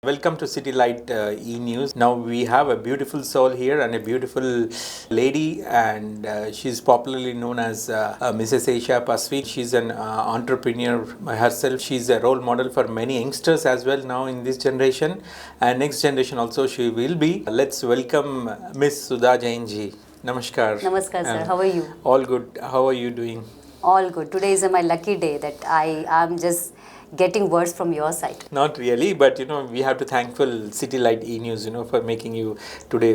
Welcome to Socialite E-News. Now we have a beautiful soul here and a beautiful lady, and she's popularly known as Mrs. Asia Pacific. She's an entrepreneur herself. She's a role model for many youngsters as well now in this generation, and next generation also she will be. Let's welcome Miss Sudha Jain ji. Namaskar. Namaskar, sir. How are you? All good. How are you doing? All good. Today is my lucky day that I am just getting words from your side. Not really, but we have to thankful Socialite E-News, for making you today,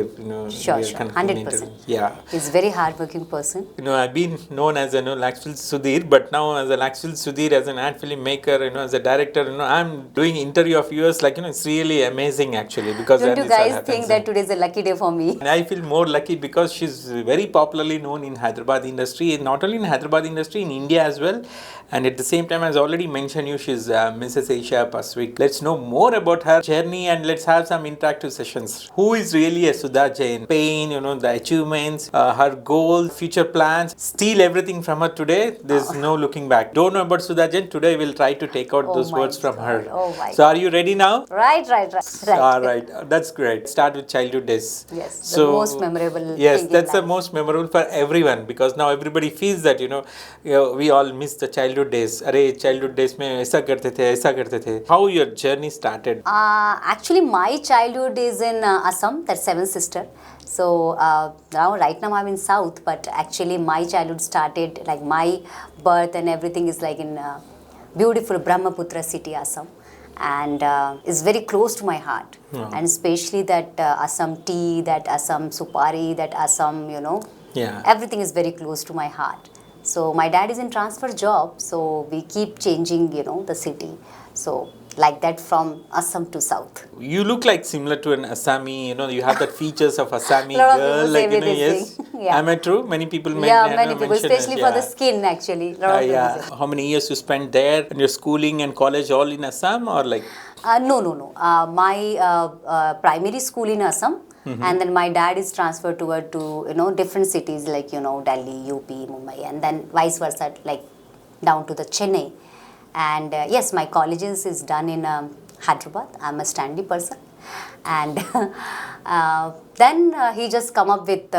Sure, we are sure. kind of an 100%. yeah. He's a very hardworking person. I've been known as Laxvil Sudheer, but now as a Laxvil Sudheer, as an ad film maker, as a director, I'm doing interview of yours, it's really amazing actually, because Don't you guys happens. think that today is a lucky day for me? And I feel more lucky because she's very popularly known in Hyderabad industry, not only in Hyderabad industry, in India as well. And at the same time, as already mentioned you, she's Mrs. Asia Pacific. Let's know more about her journey and let's have some interactive sessions. Who is really a Sudha Jain? Pain, the achievements, her goals, future plans. Steal everything from her today. There's no looking back. Don't know about Sudha Jain. Today we'll try to take out those words from her. Oh my So are you ready now? Right. All right. That's great. Start with childhood days. Yes, the most memorable Yes, thing that's in the life. most memorable for everyone because now everybody feels that, we all miss the childhood days. Arey, childhood days mein aisa karte the. How your journey started? Actually, my childhood is in Assam, that's seventh sister. So right now I'm in South, but actually my childhood started, like my birth and everything is like in beautiful Brahmaputra city, Assam. And it's very close to my heart. And especially that Assam tea, that Assam supari, that Assam, everything is very close to my heart. So my dad is in transfer job, so we keep changing, the city. So like that from Assam to South. You look like similar to an Assami, you have that features of Assami Lot of girl, people like, say me this yes. thing. Yeah. Am I true? Many people Many people, mention especially it, for the skin actually. Lot of people say. How many years you spent there and your schooling and college all in Assam or like? No. My primary school in Assam, and then my dad is transferred to different cities like Delhi, UP, Mumbai, and then vice versa, like down to the Chennai. And yes, my colleges is done in Hyderabad. I'm a Stanley person, and then he just come up with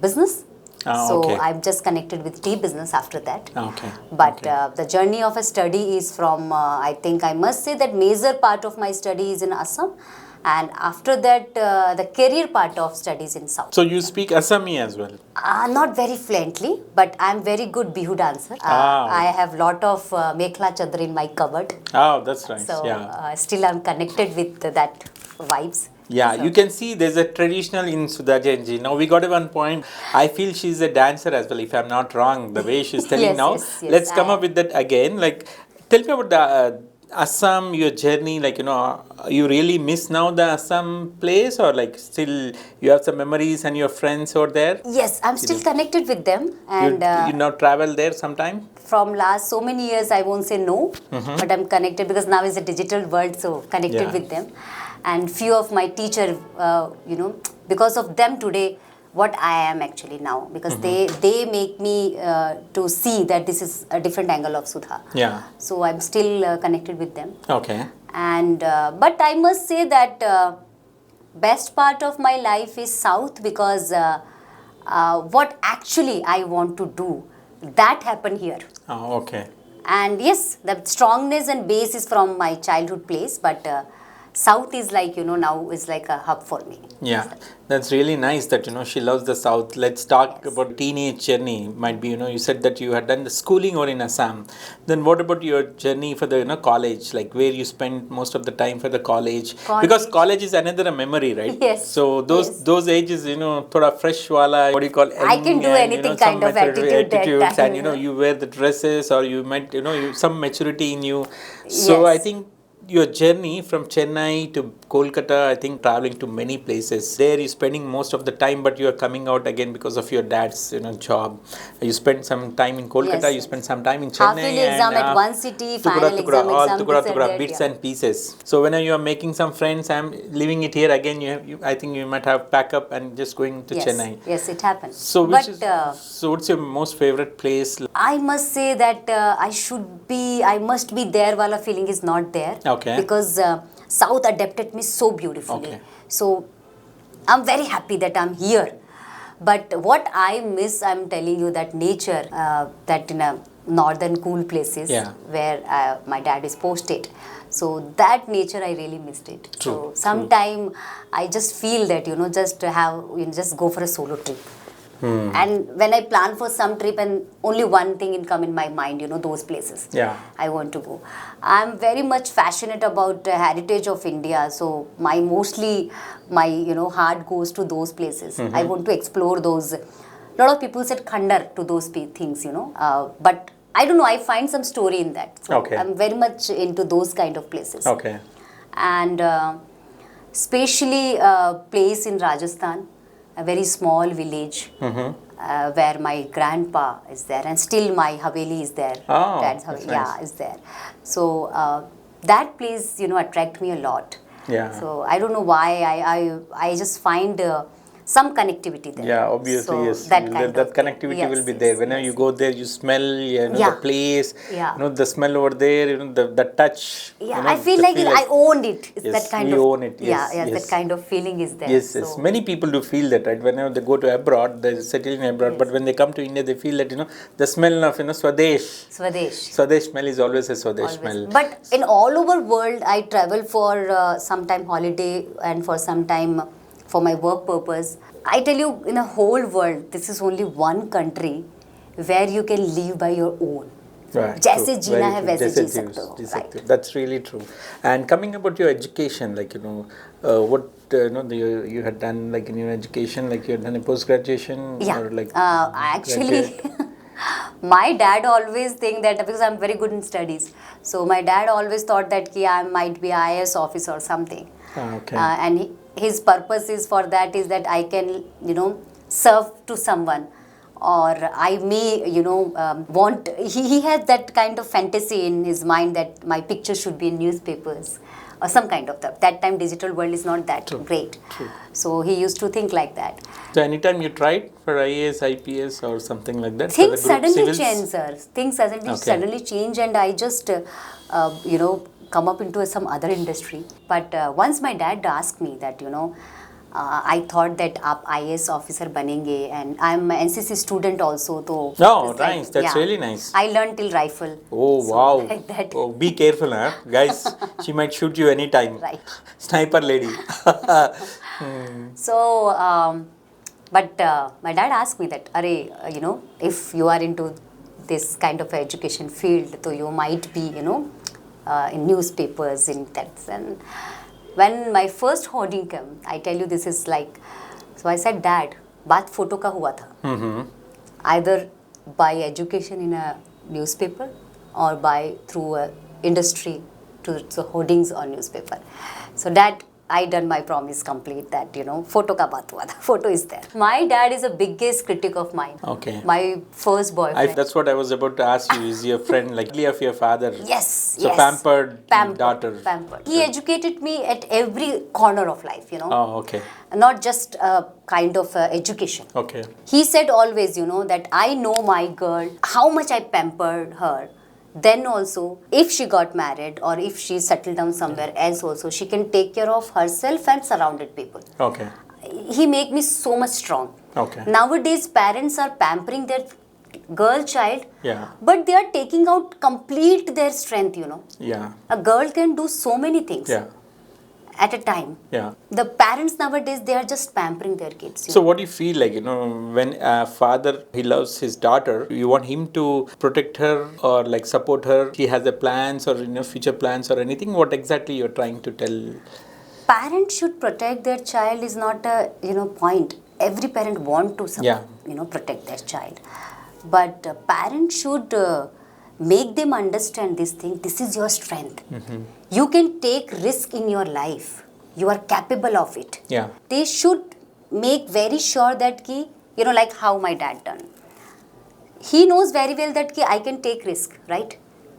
business. So I'm just connected with tea business after that. Okay. But the journey of a study is from, I think I must say that major part of my study is in Assam. And after that, the career part of studies in South. So you speak Assami as well? Not very fluently, but I'm very good bihu dancer. I have lot of mekhla chadar in my cupboard. Oh, that's nice. So still I'm connected with that vibes. Yeah, so you can see there's a traditional in Sudha Jain ji. Now we got to one point. I feel she's a dancer as well, if I'm not wrong, the way she's telling now. Yes, Let's come up with that again. Like, tell me about the Assam, your journey. Like, you really miss now the Assam place, or like still you have some memories and your friends over there? Yes, I'm still connected with them. And you now travel there sometime? From last so many years, I won't say no, but I'm connected because now is a digital world, so connected with them. And few of my teacher, because of them today, what I am actually now, because they make me to see that this is a different angle of Sudha. Yeah. So I'm still connected with them. Okay. And but I must say that best part of my life is South, because what actually I want to do, that happened here. Oh, okay. And yes, the strongness and base is from my childhood place, but South is like, now is like a hub for me. Yeah, that's really nice that, she loves the South. Let's talk about teenage journey. Might be, you said that you had done the schooling over in Assam. Then what about your journey for the, college? Like where you spent most of the time for the college? Because college is another memory, right? Yes. So those ages, thoda fresh wala, what do you call? I can do anything kind of attitude that time. And, you wear the dresses or you might, some maturity in you. So I think your journey from Chennai to Kolkata, I think traveling to many places. There you're spending most of the time, but you are coming out again because of your dad's, job. You spend some time in Kolkata, you spend some time in Chennai. Half-yearly exam at one city, final exam, bits and pieces. So when you are making some friends, I'm leaving it here again. I think you might have pack up and just going to Chennai. Yes, it happens. So so what's your most favorite place? I must say that I must be there while a feeling is not there. Okay. Because South adapted me so beautifully. Okay. So I'm very happy that I'm here. But what I miss, I'm telling you, that nature, that in a northern cool places Yeah. where my dad is posted. So that nature, I really missed it. True, So sometime I just feel that, just to have, just go for a solo trip. And when I plan for some trip, and only one thing will come in my mind, those places. Yeah. I want to go. I'm very much passionate about the heritage of India. So mostly my heart goes to those places. I want to explore those. A lot of people said khandar to those things, but I don't know. I find some story in that. So Okay. I'm very much into those kind of places. Okay. And especially a place in Rajasthan, a very small village where my grandpa is there, and still my Haveli is there. Oh, Dad's that's Haveli, yeah, nice. is there. So that place, attract me a lot. Yeah. So I don't know why I just find some connectivity there. Yeah, obviously, So yes. that kind that of thing. connectivity Yes, will be yes, there. Whenever yes. you go there, you smell, the Yeah. place, Yeah. the smell over there, the touch. Yeah, I feel like I owned it. It's Yes, that kind we of own it. Yes, yeah, yes. that kind of feeling is there. Yes, yes. So, Many people do feel that, right? Whenever they go to abroad, they settle in abroad, but when they come to India, they feel that, the smell of, Swadesh. Swadesh. Swadesh smell is always a Swadesh Always. smell. But in all over world, I travel for some time holiday and for some time for my work purpose. I tell you, in a whole world, this is only one country where you can live by your own. Right, जैसे true. जीना Very है true. वैसे जैसे जी सकते हो, जी right? सकते हो. That's really true. And coming about your education, like, what, you had done, like, in your education, like, you had done a post-graduation? Yeah. Or, like, Actually, my dad always think that, because I'm very good in studies, so my dad always thought that I might be IAS officer or something. Okay. And his purpose is for that is that I can, serve to someone, or I may, want. He has that kind of fantasy in his mind that my picture should be in newspapers, or some kind of that. That time, digital world is not that great. True. So he used to think like that. So, anytime you tried for IAS, IPS, or something like that? for Things the group suddenly civils? change, sir. Things suddenly change, and I just, come up into some other industry. But once my dad asked me that, I thought that आप IAS officer बनेंगे, and I'm an NCC student also. So Oh, it's like, nice. That's yeah, really nice. I learned till rifle. Oh, So, wow. like that. Oh, be careful, huh? Guys, she might shoot you anytime. Right. Sniper lady. So, but my dad asked me that, Are, if you are into this kind of education field, so you might be, in newspapers, in that. And when my first hoarding came, I tell you, this is like, so I said, Dad, baat photo ka hua tha. Either by education in a newspaper or by through a industry to hoardings on newspaper. So Dad, I done my promise complete that, photo ka baat hua tha. Photo is there. My dad is the biggest critic of mine. Okay. My first boyfriend. That's what I was about to ask you. Is your friend like of your father? Yes, So yes. pampered daughter. Pampered. He educated me at every corner of life, Oh, okay. Not just a kind of education. Okay. He said always, that I know my girl, how much I pampered her. Then also, if she got married or if she settled down somewhere else also, she can take care of herself and surrounded people. Okay. He make me so much strong. Okay. Nowadays, parents are pampering their girl child, Yeah. but they are taking out complete their strength, Yeah. A girl can do so many things Yeah. at a time. Yeah. The parents nowadays, they are just pampering their kids. So what do you feel like, when a father, he loves his daughter, you want him to protect her or like support her? He has a plans or, future plans or anything? What exactly you're trying to tell? Parents should protect their child is not a, point. Every parent want to support, protect their child. But parents should make them understand this thing. This is your strength. You can take risk in your life. You are capable of it. Yeah. They should make very sure that like how my dad done. He knows very well that I can take risk, right?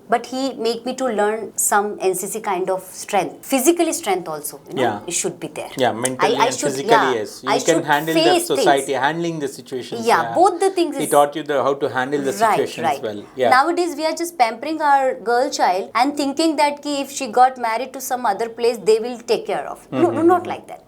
but he make me to learn some NCC kind of strength. Physically strength also, Yeah. it should be there. Yeah, mentally and should, physically, yeah, yes. You I can should handle the face society, things. handling the situations. Yeah, both the things He is- taught you how to handle the situations well. Yeah. Nowadays, we are just pampering our girl child and thinking that ki if she got married to some other place, they will take care of. No, not like that.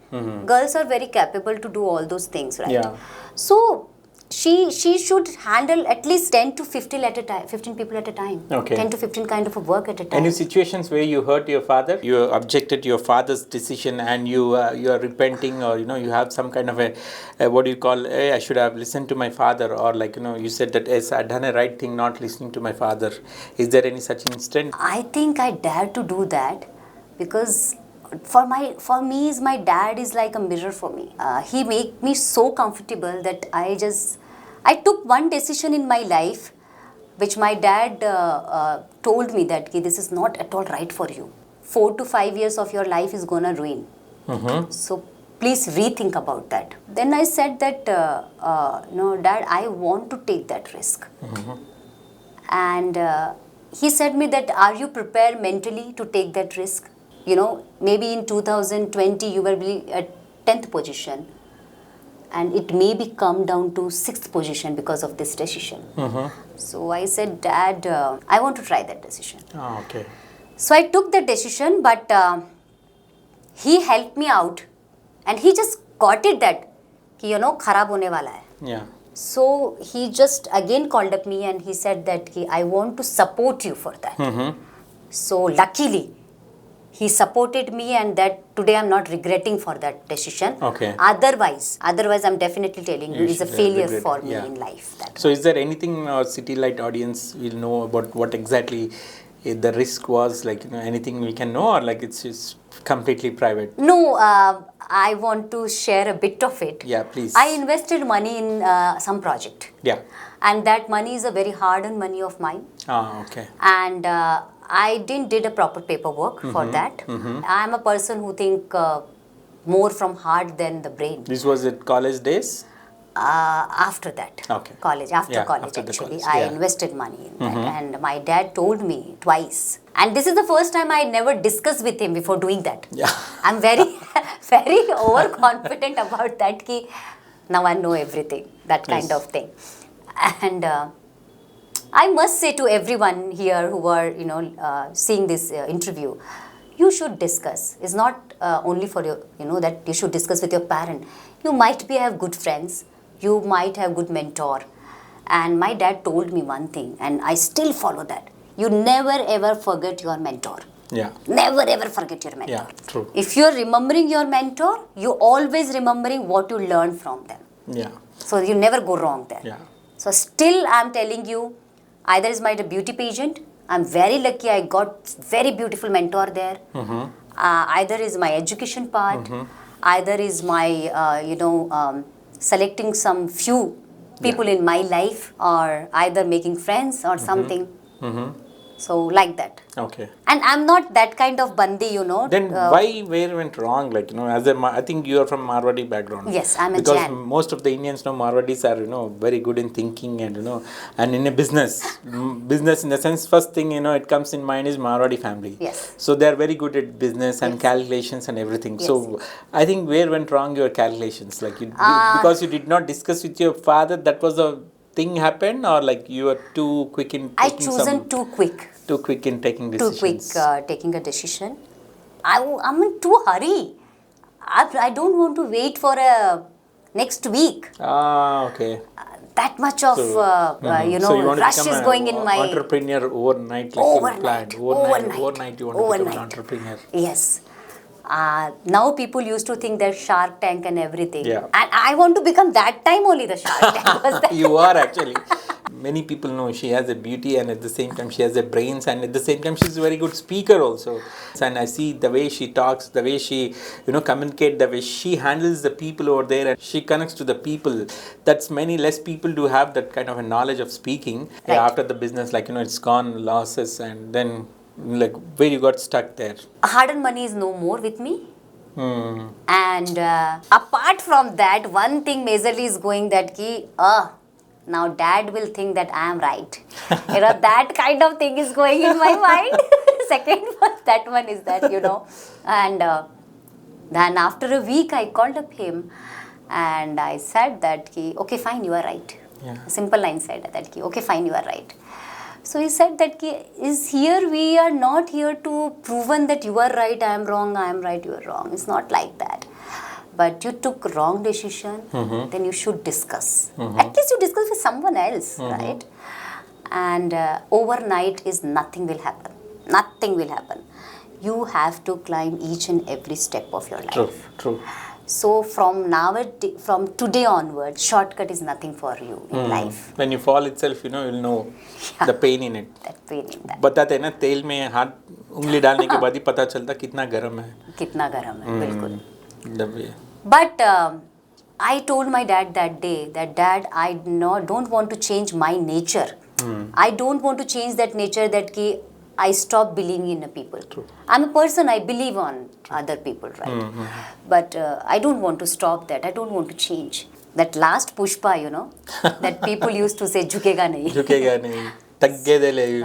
Girls are very capable to do all those things, right? Yeah. So, she should handle at least 10 to 15 at a time, 15 people at a time. Okay. 10 to 15 kind of a work at a time. Any situations where you hurt your father, you objected to your father's decision, and you are repenting, or you have some kind of a what do you call? Hey, I should have listened to my father, or like you said that yes, I done a right thing, not listening to my father. Is there any such instant? I think I dare to do that because for me is my dad is like a mirror for me. He make me so comfortable that I took one decision in my life which my dad told me that this is not at all right for you. 4 to 5 years of your life is gonna ruin. So please rethink about that. Then I said that no, Dad, I want to take that risk. And he said me that, are you prepared mentally to take that risk? Maybe in 2020 you will be at 10th position, and it may be come down to 6th position because of this decision. So I said, Dad, I want to try that decision. Oh, okay. So I took the decision, but he helped me out, and he just got it that kharab hone wala hai. Yeah. So he just again called up me and he said that I want to support you for that. So luckily he supported me, and that today I'm not regretting for that decision. Okay. Otherwise I'm definitely telling you, it's a should failure regret, for me yeah. in life. So is there anything our City Light audience will know about what exactly the risk was, like anything we can know, or like it's just completely private? No, I want to share a bit of it. Yeah, please. I invested money in some project. Yeah. And that money is a very hard-earned money of mine. Ah, okay. And I didn't did a proper paperwork for that. I am a person who think more from heart than the brain. This was at college days? After that, Okay. college, Yeah, college after the actually, college, I yeah. invested money in that, and my dad told me twice. And this is the first time I never discussed with him before doing that. Yeah. I'm very, very overconfident about that. Ki now I know everything, that kind Yes. of thing. And I must say to everyone here who are, seeing this interview, you should discuss. It's not only for your, that you should discuss with your parent. You might have good friends. You might have good mentor. And my dad told me one thing, and I still follow that. You never ever forget your mentor. Yeah. Never ever forget your mentor. Yeah, true. If you're remembering your mentor, you always remembering what you learned from them. Yeah. So you never go wrong there. Yeah. So still I'm telling you, either is my beauty pageant. I'm very lucky I got very beautiful mentor there. Either is my education part. Either is my, selecting some few people in my life, or either making friends or something. So like that. Okay. And I'm not that kind of bandi, Then where went wrong? Like, as I think you are from Marwadi background. Yes, I'm a because Jain. most of the Indians know Marwadis are, very good in thinking and, and in a business. Business in the sense, first thing, it comes in mind is Marwadi family. Yes. So they are very good at business and calculations and everything. Yes. So I think where went wrong your calculations? Like, because you did not discuss with your father, that was the thing happened, or like you were too quick in I taking chosen too quick. Too quick in taking Too decisions. quick taking a decision. I'm in too hurry. I don't want to wait for next week. Ah, okay. That much of So you want rush to become is going in my entrepreneur overnight, like you planned. Overnight, you want to become an entrepreneur. Yes. Now people used to think they're Shark Tank and everything. Yeah. And I want to become that time only the Shark Tank was that. You are actually. Many people know she has a beauty, and at the same time she has a brains, and at the same time she's a very good speaker also. And I see the way she talks, the way she communicate, the way she handles the people over there, and she connects to the people. That's many less people do have that kind of a knowledge of speaking. Right. After the business, like it's gone losses, and then like where you got stuck there. Hard-earned money is no more with me. And apart from that, one thing majorly is going that now dad will think that I am right. That kind of thing is going in my mind. Second one, that one is that, And then after a week, I called up him and I said that, okay, fine, you are right. Yeah. Simple line said that, okay, fine, you are right. So he said that, we are not here to proven that you are right, I am wrong, I am right, you are wrong. It's not like that. But you took wrong decision, then you should discuss. At least you discuss with someone else, right? And overnight is nothing will happen. Nothing will happen. You have to climb each and every step of your life. True. So from today onward, shortcut is nothing for you in life. When you fall itself, you'll know the pain in it. That pain in that. बताते हैं ना तेल में हाथ उंगली डालने के बाद ही पता चलता कितना गर्म है. कितना गर्म है, बिल्कुल. दबे. But I told my dad that day that, Dad, I don't want to change my nature. I don't want to change that nature that I stop believing in people. True. I'm a person, I believe on other people, right? But I don't want to stop that. I don't want to change. That last pushpa, that people used to say, झुकेगा नहीं. झुकेगा नहीं. Taggedele,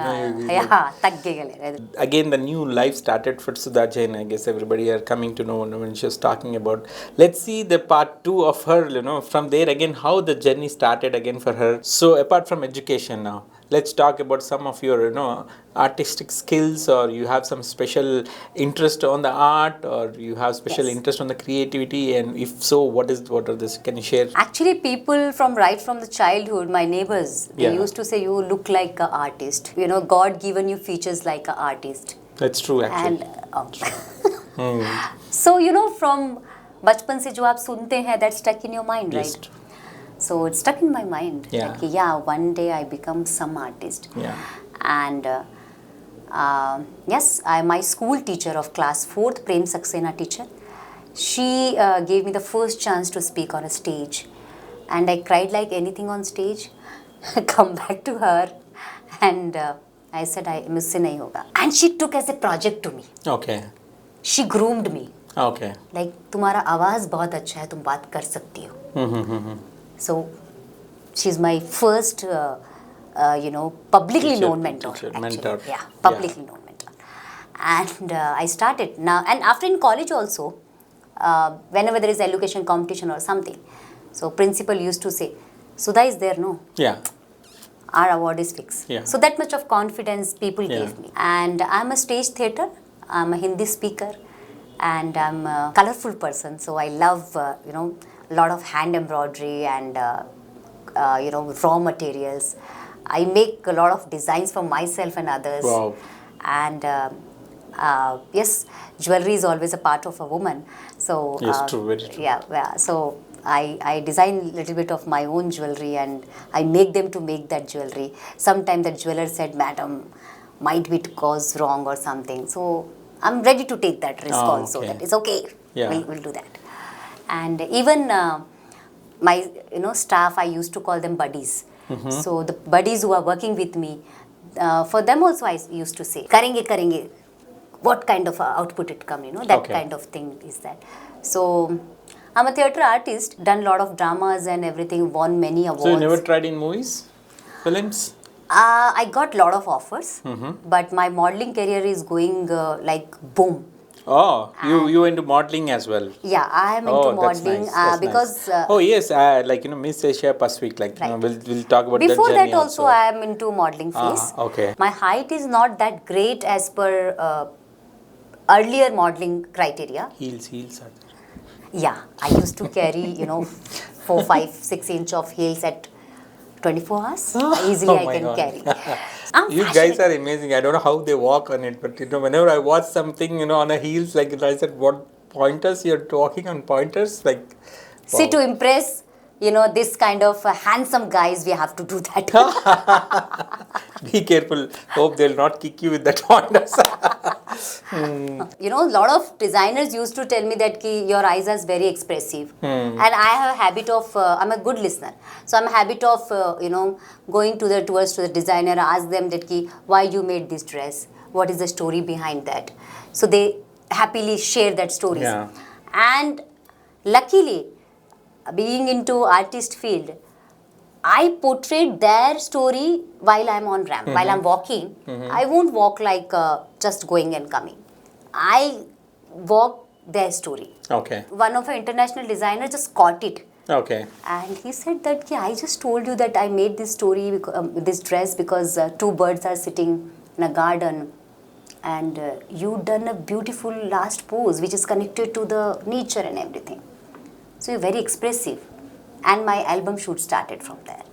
Yeah, taggedele. Again, the new life started for Sudha Jain. I guess everybody are coming to know when she was talking about. Let's see the part 2 of her, from there again, how the journey started again for her. So, apart from education now, let's talk about some of your, artistic skills, or you have some special interest on the art, or you have special interest on the creativity, and if so, what are this? Can you share? Actually, people right from the childhood, my neighbors, they used to say, you look like an artist. God given you features like an artist. That's true, actually. And so, from bachpan se jo aap sunte hain, that's stuck in your mind, Yes. right? So it's stuck in my mind. Yeah. Like, one day I become some artist. Yeah. And yes, my school teacher of class 4th, Prem Saxena teacher, she gave me the first chance to speak on a stage. And I cried like anything on stage. Come back to her. And I said, मुझसे नहीं होगा. And she took as a project to me. Okay. She groomed me. Okay. Like, तुम्हारा आवाज़ बहुत अच्छा है, तुम बात कर सकती हो. So, she's my first, publicly known mentor. Mentor. Yeah, publicly known mentor. And I started now, and after in college also, whenever there is education competition or something, so principal used to say, Sudha is there, no? Yeah. Our award is fixed. Yeah. So that much of confidence people gave me. And I'm a stage theatre, I'm a Hindi speaker, and I'm a colorful person. So I love, a lot of hand embroidery and, raw materials. I make a lot of designs for myself and others. Wow. And yes, jewelry is always a part of a woman. So yes, true, very true. Yeah. So I design a little bit of my own jewelry and I make them to make that jewelry. Sometimes the jeweler said, Madam, might be to cause wrong or something. So I'm ready to take that risk also. Okay. That it's okay. Yeah. We'll do that. And even my staff, I used to call them buddies. So the buddies who are working with me, for them also I used to say, karenge. What kind of output it come, that kind of thing is that. So I'm a theatre artist, done a lot of dramas and everything, won many awards. So you never tried in movies, films? I got a lot of offers, but my modeling career is going like boom. Oh, you into modeling as well? Yeah, I am into that's modeling nice. That's because. Nice. Oh yes, Miss Asia Pacific. Like Right. We'll talk about Before that journey that also I am into modeling phase. Okay. My height is not that great as per earlier modeling criteria. Heels are there. Yeah, I used to carry 4, 5, 6 inch of heels at 24 hours. Easily I can carry. You guys are amazing. I don't know how they walk on it, but whenever I watch something on a heels, like I said, what pointers you're walking on pointers, like. Wow. See, to impress this kind of handsome guys, we have to do that. Be careful. Hope they'll not kick you with that pointers. A lot of designers used to tell me that your eyes are very expressive. And I have a habit of, I'm a good listener. So I'm a habit of, going towards the designer, ask them that why you made this dress? What is the story behind that? So they happily share that stories. Yeah. And luckily, being into artist field, I portrayed their story while I'm on ramp, while I'm walking. I won't walk like just going and coming. I walk their story. Okay. One of our international designers just caught it. Okay. And he said that, yeah, I just told you that I made this story, this dress because two birds are sitting in a garden and you done a beautiful last pose which is connected to the nature and everything. So you're very expressive. And my album shoot started from there.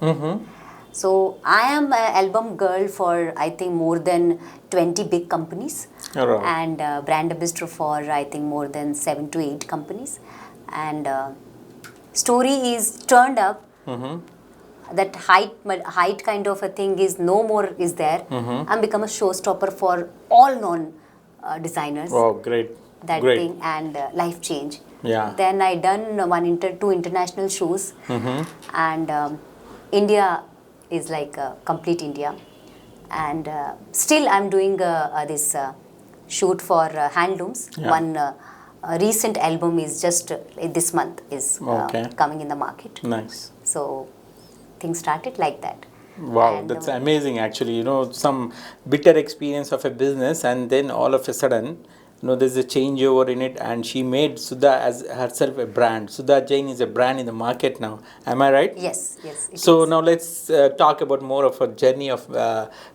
So I am an album girl for I think more than 20 big companies. Alright. And brand ambassador for I think more than 7 to 8 companies. And story is turned up. That height kind of a thing is no more is there. I'm become a showstopper for all non designers. Oh, great. That great. thing and life change. Yeah. Then I done two international shows, and India is like complete India, and still I'm doing this shoot for handlooms. Yeah. One recent album is just this month is coming in the market. Nice. So things started like that. Wow, And, that's amazing actually. You know, some bitter experience of a business, and then all of a sudden, you know, there's a changeover in it, and she made Sudha as herself a brand. Sudha Jain is a brand in the market now. Am I right? Yes, yes. it So is. now let's talk about more of a journey of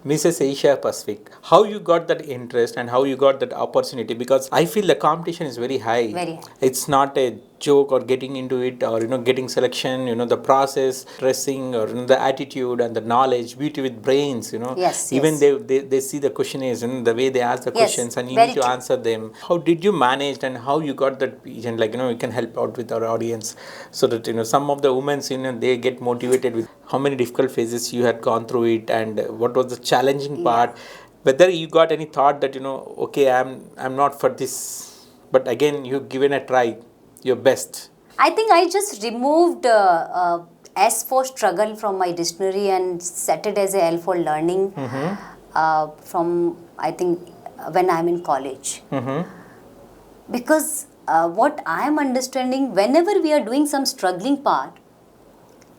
Mrs. Asia Pacific. How you got that interest and how you got that opportunity? Because I feel the competition is very high. Very high. It's not a joke or getting into it or getting selection. The process, dressing, or the attitude and the knowledge, beauty with brains. Yes, Even yes. they see the questionnaires and the way they ask the Yes, questions, and you very need to true. answer them. How did you manage and how you got that vision? Like you can help out with our audience so that some of the women they get motivated with how many difficult phases you had gone through it and what was the challenging part. Whether you got any thought that okay, I'm not for this, but again you've given a try your best. I think I just removed S for struggle from my dictionary and set it as a L for learning from I think when I'm in college. Because what I am understanding, whenever we are doing some struggling part,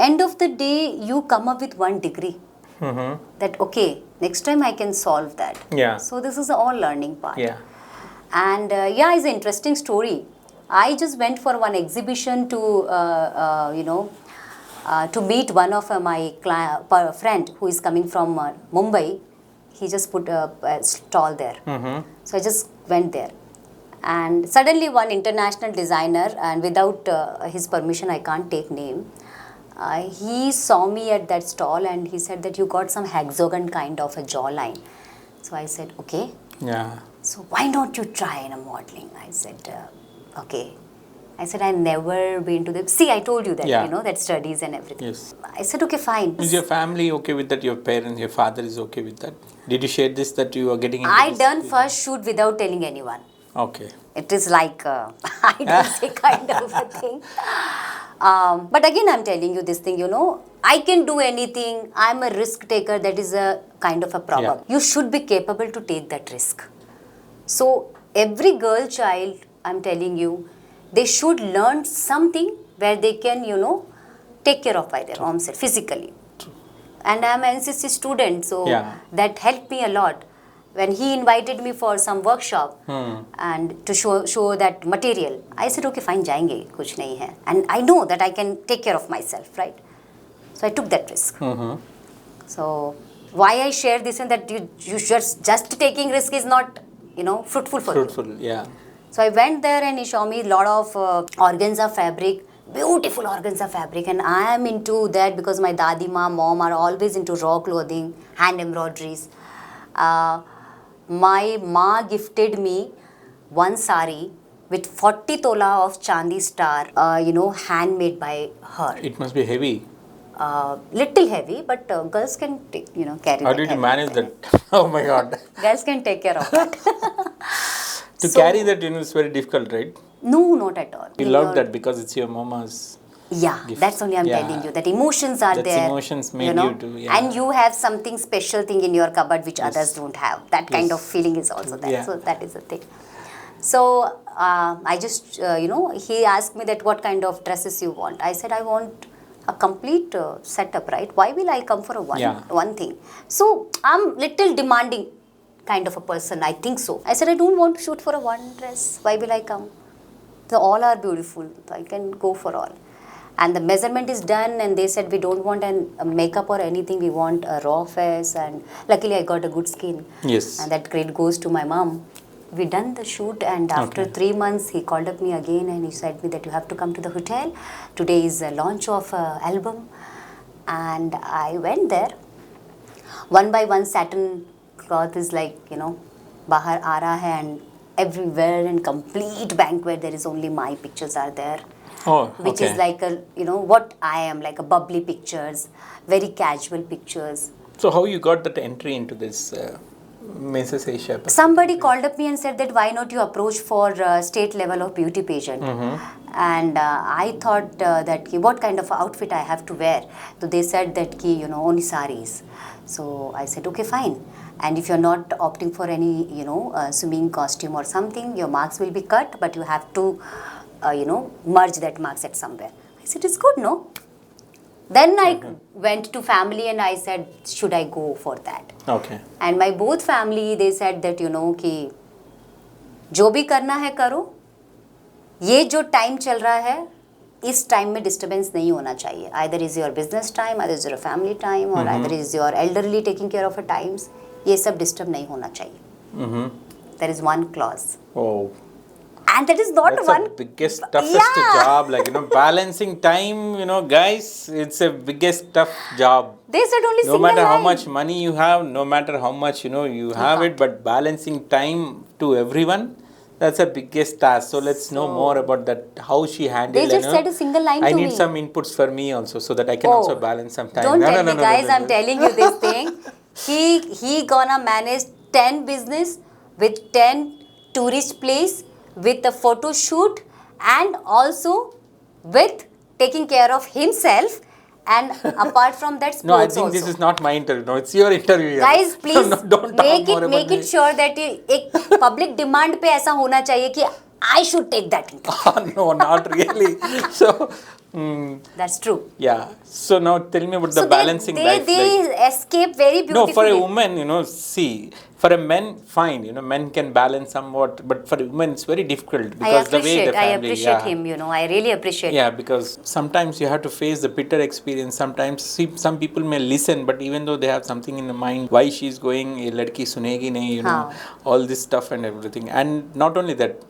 end of the day you come up with one degree. That okay, next time I can solve that. Yeah. So this is all learning part. Yeah. And it's an interesting story. I just went for one exhibition to meet one of my friend who is coming from Mumbai. He just put a stall there. So I just went there. And suddenly one international designer, and without his permission I can't take name, he saw me at that stall and he said that you got some hexagon kind of a jawline. So I said, okay. Yeah. So why not you try in a modeling? I said, okay. I said, I never been to the... See, I told you that, that studies and everything. Yes. I said, okay, fine. Is your family okay with that? Your parents, your father is okay with that? Did you share this that you are getting into I this? done first shoot without telling anyone. Okay. It is like, I don't say kind of a thing. But again, I'm telling you this thing, I can do anything. I'm a risk taker. That is a kind of a problem. Yeah. You should be capable to take that risk. So every girl child, I'm telling you, they should learn something where they can, take care of by their own self physically. And I'm an NCC student, so that helped me a lot. When he invited me for some workshop and to show that material, I said, okay, fine, jayenge, kuch nahi hai. And I know that I can take care of myself, right? So I took that risk. So why I share this and that you just taking risk is not, fruitful for you. Fruitful, yeah. So I went there and he showed me a lot of organza fabric, beautiful organza fabric, and I am into that because my dadi ma, mom are always into raw clothing, hand embroideries. My ma gifted me one sari with 40 tola of Chandi star, handmade by her. It must be heavy. Little heavy, but girls can, carry. How did you manage that? Oh my God. Girls can take care of that. To carry that, it's very difficult, right? No, not at all. You love that because it's your mama's. Yeah, gift. That's only I'm telling you, that emotions are there. Emotions made you to, and you have something special thing in your cupboard which others don't have. That kind of feeling is also there. Yeah. So that is the thing. So I just, he asked me that what kind of dresses you want. I said, I want a complete setup, right? Why will I come for a one thing? So I'm little demanding kind of a person, I think so. I said, I don't want to shoot for a one dress. Why will I come? So all are beautiful. So I can go for all. And the measurement is done, and they said we don't want a makeup or anything. We want a raw face, and luckily I got a good skin. Yes. And that credit goes to my mom. We done the shoot, and after 3 months he called up me again and he said me that you have to come to the hotel. Today is a launch of album, and I went there. One by one satin cloth is like, bahar aa raha hai, and everywhere in complete banquet there is only my pictures are there. Oh, Which is like a, what I am, like a bubbly pictures, very casual pictures. So how you got that entry into this Mrs. Asia? Somebody called up me and said that why not you approach for state level of beauty pageant. And I thought that what kind of outfit I have to wear. So they said that only saris. So I said okay, fine. And if you're not opting for any swimming costume or something, your marks will be cut, but you have to merge that marks at somewhere. I said it's good, no? Then I went to family and I said, should I go for that? Okay. And my both family, they said that, कि जो भी करना है करो, ये जो time चल रहा है, इस टाइम में डिस्टर्बेंस नहीं होना चाहिए. Either is your business time, either is your family time, or either is your elderly taking care of her times. ये सब disturb नहीं होना चाहिए. There is one clause. Oh. And that is not That's one. the biggest, toughest job. Like, balancing time, guys, it's a biggest tough job. They said only No single matter how line. much money you have, no matter how much, you have it, but balancing time to everyone, that's the biggest task. So let's know more about that, how she handled. They just said a single line I to need me. some inputs for me also, so that I can also balance some time. Don't tell me, guys, no. I'm telling you this thing. He gonna manage 10 business with 10 tourist place, with a photo shoot, and also with taking care of himself, and apart from that, sports No, I think also. this is not my interview. No, it's your interview. Here. Guys, please don't make it sure that एक public demand पे ऐसा होना चाहिए कि I should take that interview. No, not really. So, That's true. yeah. So now tell me about the balancing life. They escape very beautifully. No, for a woman, see, for a man, fine, men can balance somewhat, but for a woman, it's very difficult because the way the family. I appreciate him, I really appreciate. Yeah, because sometimes you have to face the bitter experience. Sometimes, see, some people may listen, but even though they have something in the mind, why she's going, ye ladki sunegi nahi, all this stuff and everything. And not only that,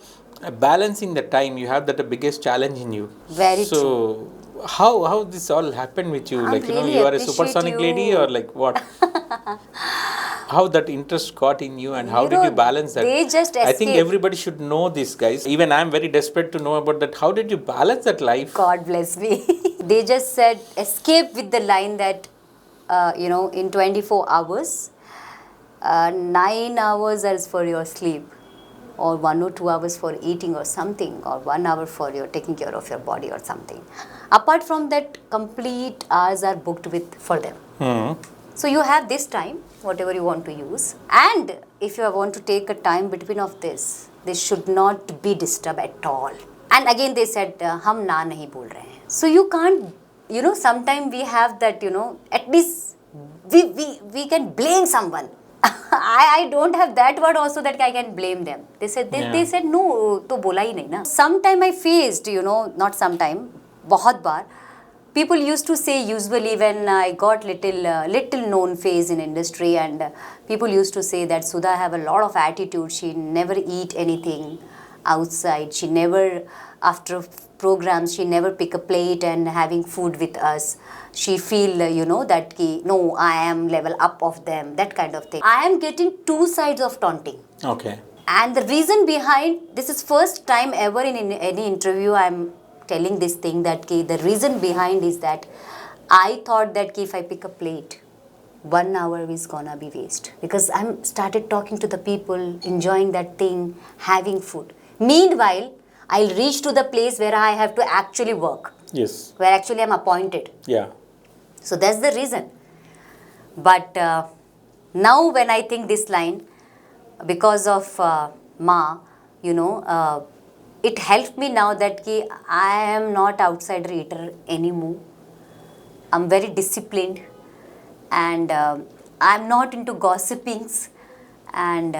balancing the time, you have that the biggest challenge in you. Very so, true. How this all happened with you? I Like, really you are a supersonic appreciate lady you. or like what? How that interest got in you and how did you balance that? They just I think escape. everybody should know this, guys. Even I'm very desperate to know about that. How did you balance that life? God bless me. They just said escape with the line that, in 24 hours, 9 hours is for your sleep, or 1 or 2 hours for eating or something, or 1 hour for your taking care of your body or something. Apart from that, complete hours are booked for them. So you have this time, whatever you want to use. And if you want to take a time between of this should not be disturbed at all. And again they said, hum na nahi bol rahe hain. So you can't, sometimes we have that, at least we can blame someone. I don't have that word also that I can blame them. They said no, to bola hi nahi na. Sometime I faced, not sometime, bahut baar. People used to say usually when I got little known face in industry, and people used to say that Sudha have a lot of attitude. She never eat anything outside. She never, after programs, she never pick a plate and having food with us. She feel, that no, I am level up of them, that kind of thing. I am getting two sides of taunting. Okay. And the reason behind, this is first time ever in any interview I'm telling this thing, that the reason behind is that I thought that if I pick a plate, 1 hour is gonna be waste, because I'm started talking to the people, enjoying that thing, having food. Meanwhile, I'll reach to the place where I have to actually work. Yes. Where actually I'm appointed. Yeah. So that's the reason. But now when I think this line, because of Ma, it helped me now that I am not outsider eater anymore. I'm very disciplined, and I'm not into gossipings, and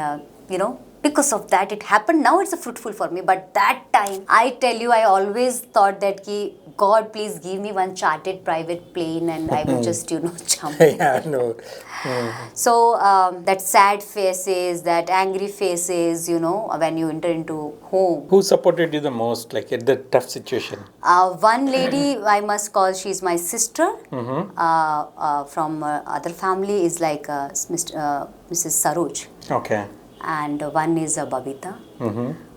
because of that it happened. Now it's a fruitful for me, but that time I tell you, I always thought that ki, God, please give me one chartered private plane and I will just jump. Yeah, no. So that sad faces, that angry faces, when you enter into home. Who supported you the most, like at the tough situation? One lady I must call, she's my sister. From other family is like Mrs. Saroj. Okay. And one is Babita.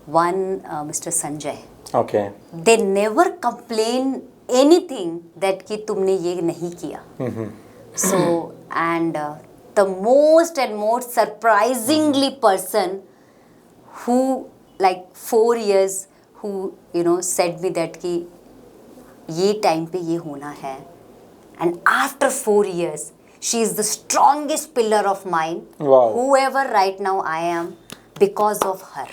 One Mr. Sanjay. Okay. They never complain anything that कि तुमने ये नहीं किया. So, and the most and most surprisingly person who like 4 years who said me that कि ये time पे ये होना है, and after 4 years she is the strongest pillar of mine. Wow. Whoever right now I am, because of her.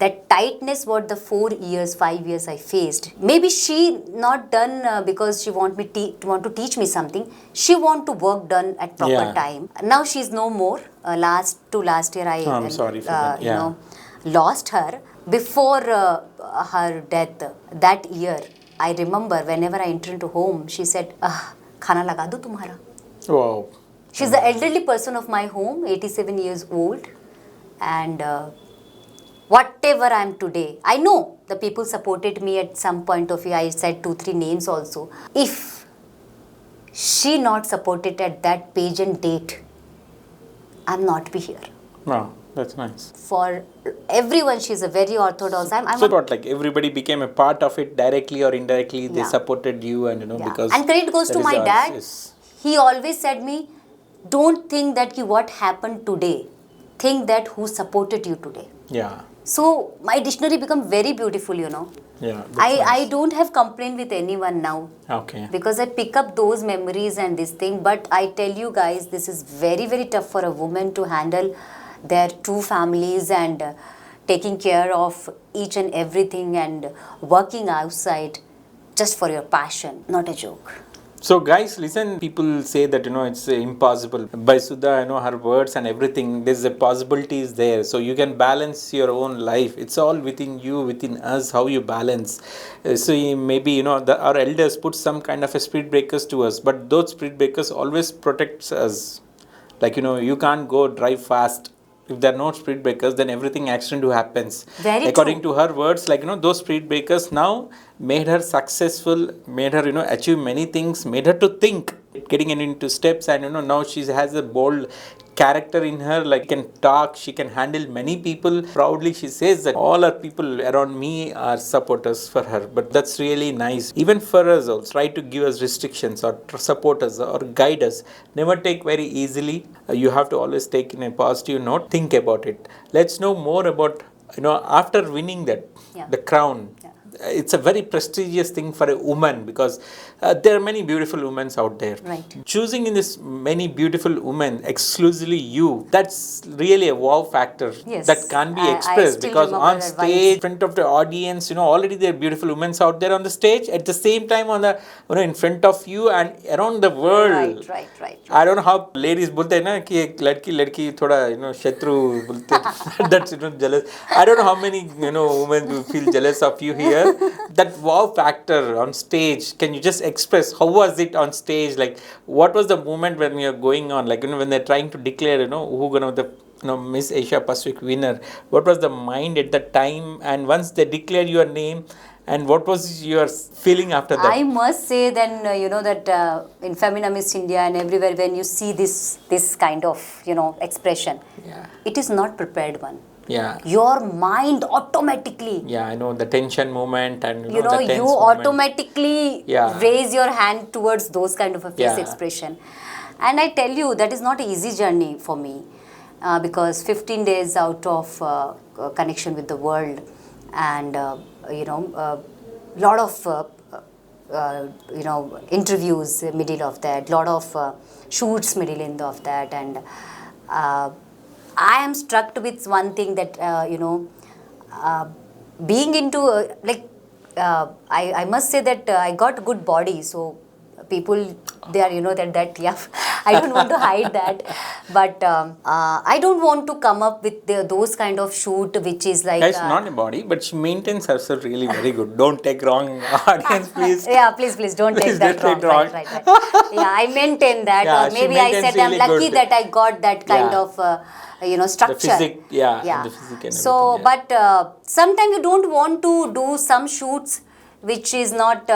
That tightness what the 4 years, 5 years I faced. Maybe she not done because she want to teach me something. She want to work done at proper time. Now she's no more. Last year I I'm sorry for that. Yeah. Lost her. Before her death, that year, I remember whenever I enter into home, she said, "Khana laga do tumhara." Wow. She's the elderly person of my home, 87 years old, and whatever I am today, I know the people supported me at some point of view. I said 2-3 names also. If she not supported at that page and date, I'm not be here. Wow, that's nice. For everyone, she's a very orthodox. So what, like everybody became a part of it directly or indirectly? They Yeah. supported you, and because and credit goes that to is my ours. dad. Yes. He always said me, don't think that what happened today. Think that who supported you today. Yeah. So my dictionary become very beautiful, Yeah. I don't have complaint with anyone now. Okay. Because I pick up those memories and this thing. But I tell you guys, this is very, very tough for a woman to handle their 2 families and taking care of each and everything and working outside just for your passion. Not a joke. So guys, listen, people say that, it's impossible. By Sudha, her words and everything, there's a possibility is there. So you can balance your own life. It's all within you, within us, how you balance. Maybe, our elders put some kind of a speed breakers to us, but those speed breakers always protects us. Like, you can't go drive fast. If there are no speed breakers, then everything accident happens. Very According true. to her words, like, those speed breakers now made her successful, made her, achieve many things, made her to think, getting into steps, and, now she has a bold character in her, like can talk, she can handle many people. Proudly she says that all our people around me are supporters for her. But that's really nice. Even for us also, try to give us restrictions or support us or guide us. Never take very easily. You have to always take in a positive note. Think about it. Let's know more about, after winning that, the crown. It's a very prestigious thing for a woman, because there are many beautiful women out there. Right. Choosing in this many beautiful women, exclusively you, that's really a wow factor. Yes. That can't be I expressed, still because remember on that stage, vibes. in front of the audience, already there are beautiful women out there on the stage. At the same time, on the in front of you and around the world. Right. I don't know how ladies बोलते हैं ना कि एक लड़की थोड़ा शत्रु बोलते हैं. That's jealous. I don't know how many women will feel jealous of you here. That wow factor on stage, can you just express how was it on stage? Like, what was the moment when you're going on, like when they're trying to declare who gonna the Miss Asia Pacific winner? What was the mind at that time? And once they declare your name, and what was your feeling after that? I must say then, that in Femina Miss India and everywhere, when you see this kind of, expression, it is not prepared one. Yeah. Your mind automatically, Yeah, I know the tension moment, and the you tense moment. automatically raise your hand towards those kind of a face expression. And I tell you, that is not an easy journey for me, because 15 days out of connection with the world, and lot of interviews middle of that, lot of shoots middle of that, and I am struck with one thing that being into I must say that I got good body, so people, they are, that yeah, I don't want to hide that. But I don't want to come up with those kind of shoot which is like... It's not a body, but she maintains herself really very good. Don't take wrong, audience, please. Yeah, please, don't Please take that don't wrong. take Right. Yeah, I maintain that. Yeah, or she maybe I maintains said I'm really lucky good. that I got that kind Yeah. of, structure. The physique, yeah. The physique and So, everything, but sometimes you don't want to do some shoots which is not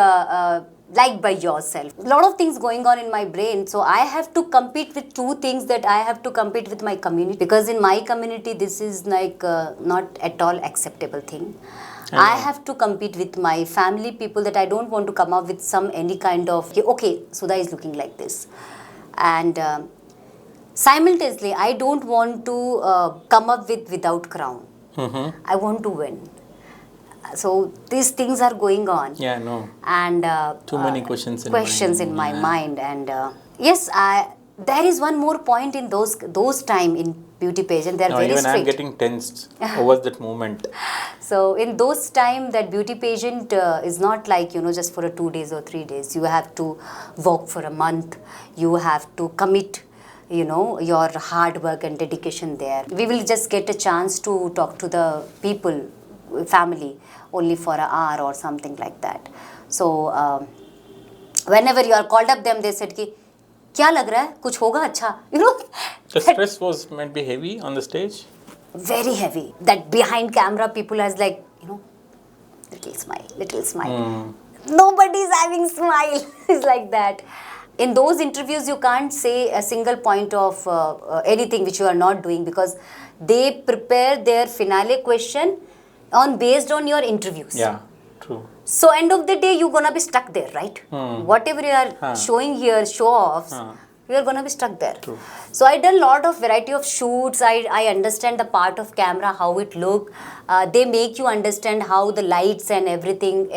liked by yourself. A lot of things going on in my brain. So I have to compete with two things, that I have to compete with my community. Because in my community, this is like not at all acceptable thing. I have to compete with my family people, that I don't want to come up with any kind of, okay, Sudha is looking like this. And simultaneously, I don't want to come up without crown. I want to win. So these things are going on. Yeah, no. And too many questions in my mind. And yes, there is one more point in those time in beauty pageant. They are very even strict. I'm getting tensed over that moment. So in those time, that beauty pageant is not like, just for 2 days or 3 days. You have to work for a month. You have to commit, your hard work and dedication there. We will just get a chance to talk to the people, family, only for an hour or something like that. So whenever you are called up, them, they said ki, क्या लग रहा है? कुछ होगा अच्छा? The stress might be heavy on the stage? Very heavy. That behind camera, people are like, little smile. Nobody is having smile. It's like that. In those interviews, you can't say a single point of anything which you are not doing, because they prepare their finale question based on your interviews. Yeah, true. So end of the day, you're going to be stuck there, right? Whatever you are showing here, show-offs, you are going to be stuck there. True. So I done a lot of variety of shoots. I understand the part of camera, how it look. They make you understand how the lights and everything.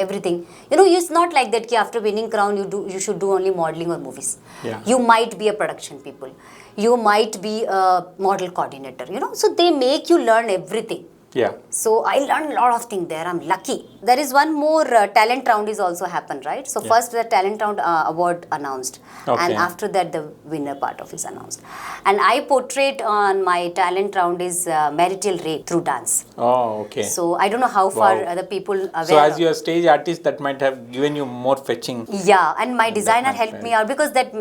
It's not like that ki after winning crown, you should do only modeling or movies. Yeah. You might be a production people. You might be a model coordinator, So they make you learn everything. Yeah. So I learned a lot of things there. I'm lucky. There is one more talent round is also happened, right? So first the talent round award announced, and after that the winner part of is announced. And I portrayed on my talent round is marital rape through dance. Oh, okay. So I don't know how far the people are aware. So as you're a stage artist, that might have given you more fetching. Yeah, and my designer helped me out, because that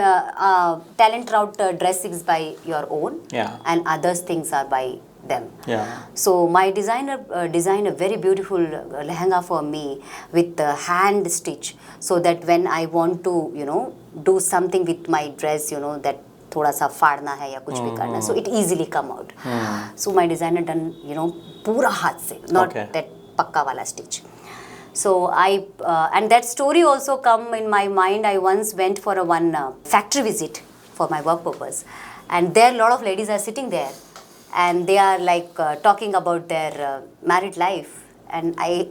talent round dress is by your own, and others things are by them. Yeah. So my designer designed a very beautiful lehenga for me with hand stitch, so that when I want to do something with my dress, that thoda sa faadna hai ya kuch bhi karna, so it easily come out. So my designer done pura haath se, not that pakka wala stitch. So and that story also come in my mind. I once went for one factory visit for my work purpose, and there a lot of ladies are sitting there, and they are like talking about their married life. And I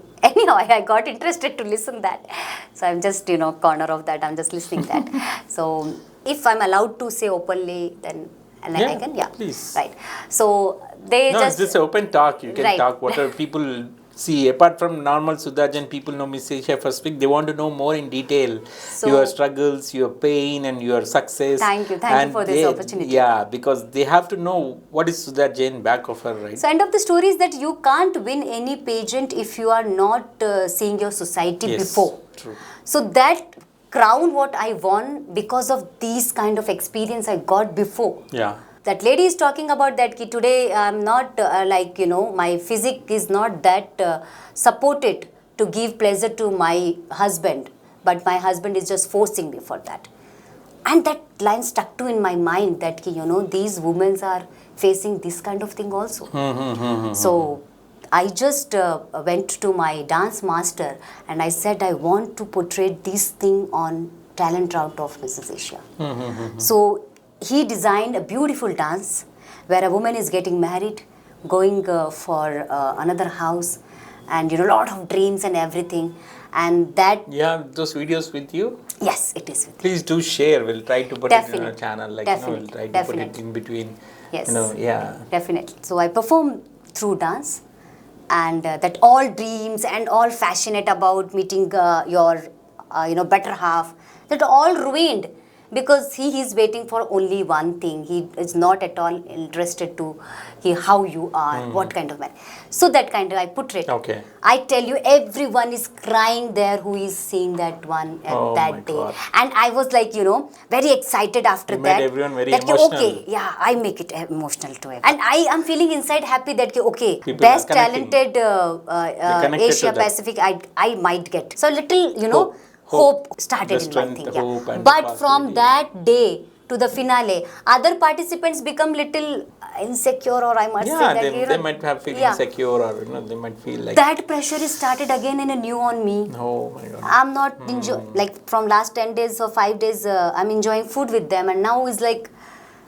got interested to listen that. So I'm just, corner of that, I'm just listening that. So if I'm allowed to say openly, then I can, please. Right. So it's just open talk. You can talk whatever people see. Apart from normal Sudha Jain, people know Miss Asia Pacific. They want to know more in detail. So, your struggles, your pain, and your success. Thank you for this opportunity. Yeah, because they have to know what is Sudha Jain back of her, right? So end of the story is that you can't win any pageant if you are not seeing your society before. True. So that crown what I won because of these kind of experience I got before. Yeah. That lady is talking about that ki today I'm not my physique is not that supported to give pleasure to my husband, but my husband is just forcing me for that. And that line stuck to in my mind that ki, these women are facing this kind of thing also. So I just went to my dance master and I said I want to portray this thing on talent route of Mrs. Asia. So he designed a beautiful dance where a woman is getting married, going for another house, and a lot of dreams and everything. And that... Yeah, those videos with you? Yes, it is with Please do share. We'll try to put it in our channel. We'll try to put it in between. Yes. Yeah. Definitely. So I perform through dance, and that all dreams and all passionate about meeting your better half, that all ruined. Because he is waiting for only one thing. He is not at all interested to how you are, what kind of man. So that kind of I portrayed. Okay. I tell you, everyone is crying there who is seeing that one at Oh my that day. God. And I was like, very excited after You that. made everyone very that emotional. Okay, yeah, I make it emotional to everyone. And I am feeling inside happy that okay, People best are connecting. talented connected to Asia that. Pacific I might get. So little, Hope. started The in my strength, thing. the Yeah. hope and the But from positivity. that day to the finale, other participants become little insecure, or I must say Yeah, that they might have feel yeah, insecure, or they might feel like, that pressure is started again and anew on me. oh my God. I'm not like from last 10 days or 5 days, I'm enjoying food with them, and now is like,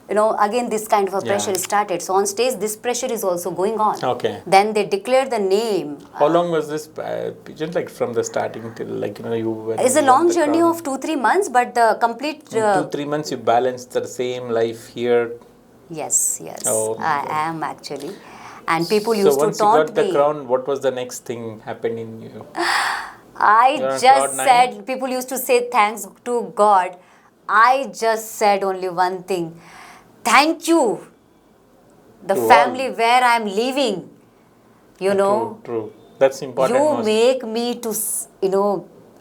again this kind of a pressure Yeah. started. So on stage, this pressure is also going on. Okay. Then they declare the name. How long was this pageant, like from the starting till like you were? It's a long journey of 2-3 months, but the complete. In 2-3 months you balanced the same life here. Yes, Oh my I God. am actually. And people So used to once you taunt got the me. crown, what was the next thing happened in you? I You're on just cloud said, people used to say thanks to God. I just said only one thing. Thank you, the To family all. where I'm living. True. That's important. You most. make me to,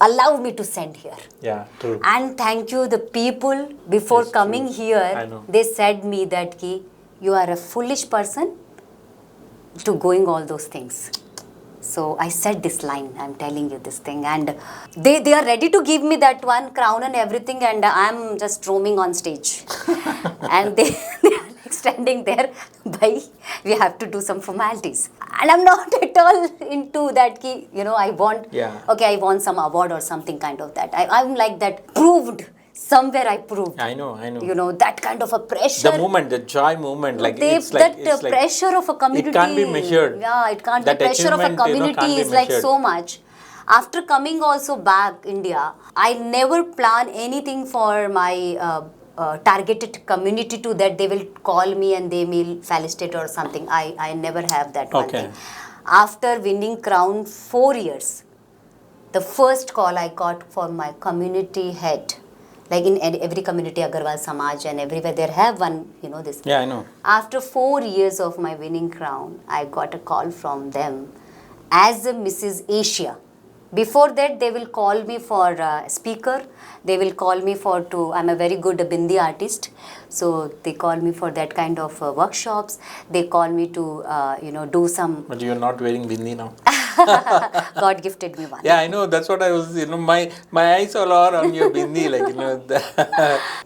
allow me to send here. Yeah, true. And thank you, the people before Yes, coming true. here, I know. they said me that you are a foolish person to going all those things. So I said this line, I'm telling you this thing, and they are ready to give me that one crown and everything, and I'm just roaming on stage. And they are like standing there, bhai, we have to do some formalities. And I'm not at all into that, I want, Yeah. okay, I want some award or something kind of that. I'm like that, proved. Somewhere I proved. I know. That kind of a pressure. The moment, the joy moment, like It's like pressure of a community. It can't be measured. Yeah, it can't That be. Pressure of a achievement, community can't be is like measured. so much. After coming also back India, I never plan anything for my targeted community to that they will call me and they will felicitate or something. I never have that one Okay. thing. After winning crown 4 years, the first call I got for my community head, like in every community, Agarwal Samaj and everywhere, there have one, this. Yeah, I know. After 4 years of my winning crown, I got a call from them as a Mrs. Asia. Before that, they will call me for speaker. They will call me I'm a very good bindi artist. So they call me for that kind of workshops. They call me to, do some. But you're not wearing bindi now. God gifted me one. Yeah, I know. That's what I was, my eyes all are on your bindi,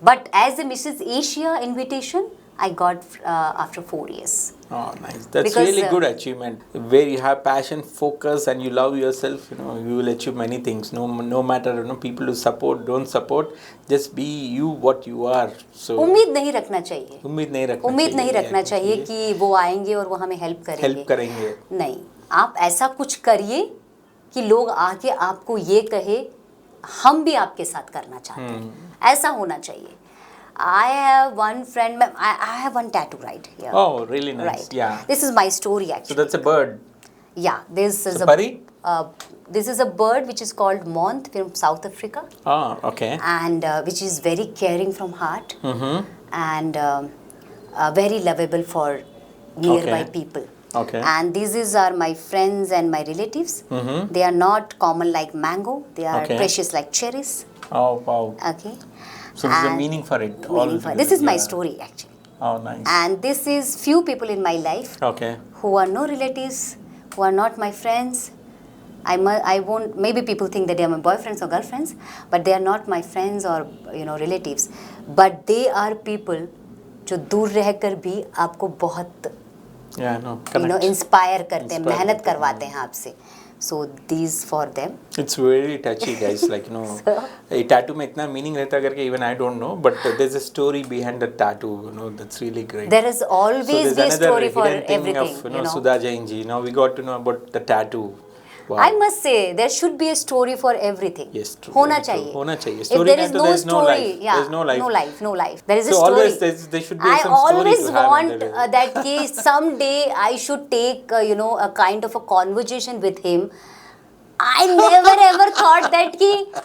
But as a Mrs. Asia invitation, I got after 4 years. Oh, nice. That's Because, really good achievement. Where you have passion, focus, and you love yourself, you will achieve many things. No matter, people who support, don't support. Just be you what you are. So उम्मीद नहीं रखना चाहिए. उम्मीद नहीं रखना उम्मीद चाहिए. नहीं रखना चाहिए कि वो आएंगे और वो हमें हेल्प करेंगे. हेल्प करेंगे. नहीं, आप ऐसा कुछ करिए कि लोग आके आपको ये कहे हम भी आपके साथ करना चाहते हैं. ऐसा होना चाहिए. I have one friend, I have one tattoo right here. Oh, really nice. Right. Yeah. This is my story So actually. that's a bird. Yeah, this is So pari? This is a bird which is called moth from South Africa. Oh, okay. And which is very caring from heart. Mm-hmm. And very lovable for nearby Okay. people. Okay. And these are my friends and my relatives. Mm-hmm. They are not common like mango. They are Okay. precious like cherries. Oh, wow. Okay. So there's a And meaning for it. This is my Yeah. story actually. Oh, nice. And this is few people in my life Okay. who are no relatives, who are not my friends. I won't, maybe people think that they are my boyfriends or girlfriends, but they are not my friends or relatives. But they are people जो दूर रहकर भी आपको बहुत Yeah, no. Connect. Inspire करते हैं, Inspire मेहनत करते हैं. करवाते हैं आपसे. So these for them. It's very touchy, guys. A tattoo में इतना meaning रहता करके even I don't know, but there's a story behind the tattoo. That's really great. There is always So there's be a another story for hidden thing everything. of Sudha Jain ji. Now we got to know about the tattoo. Wow. I must say there should be a story for everything. Yes, true. होना Very true. चाहिए. होना चाहिए. If Story there नहीं is तो no there's no story, life. yeah, There's no life. no life. There is a So story. always there should be I some story always to have. want that case someday I should take a kind of a conversation with him. I never ever thought that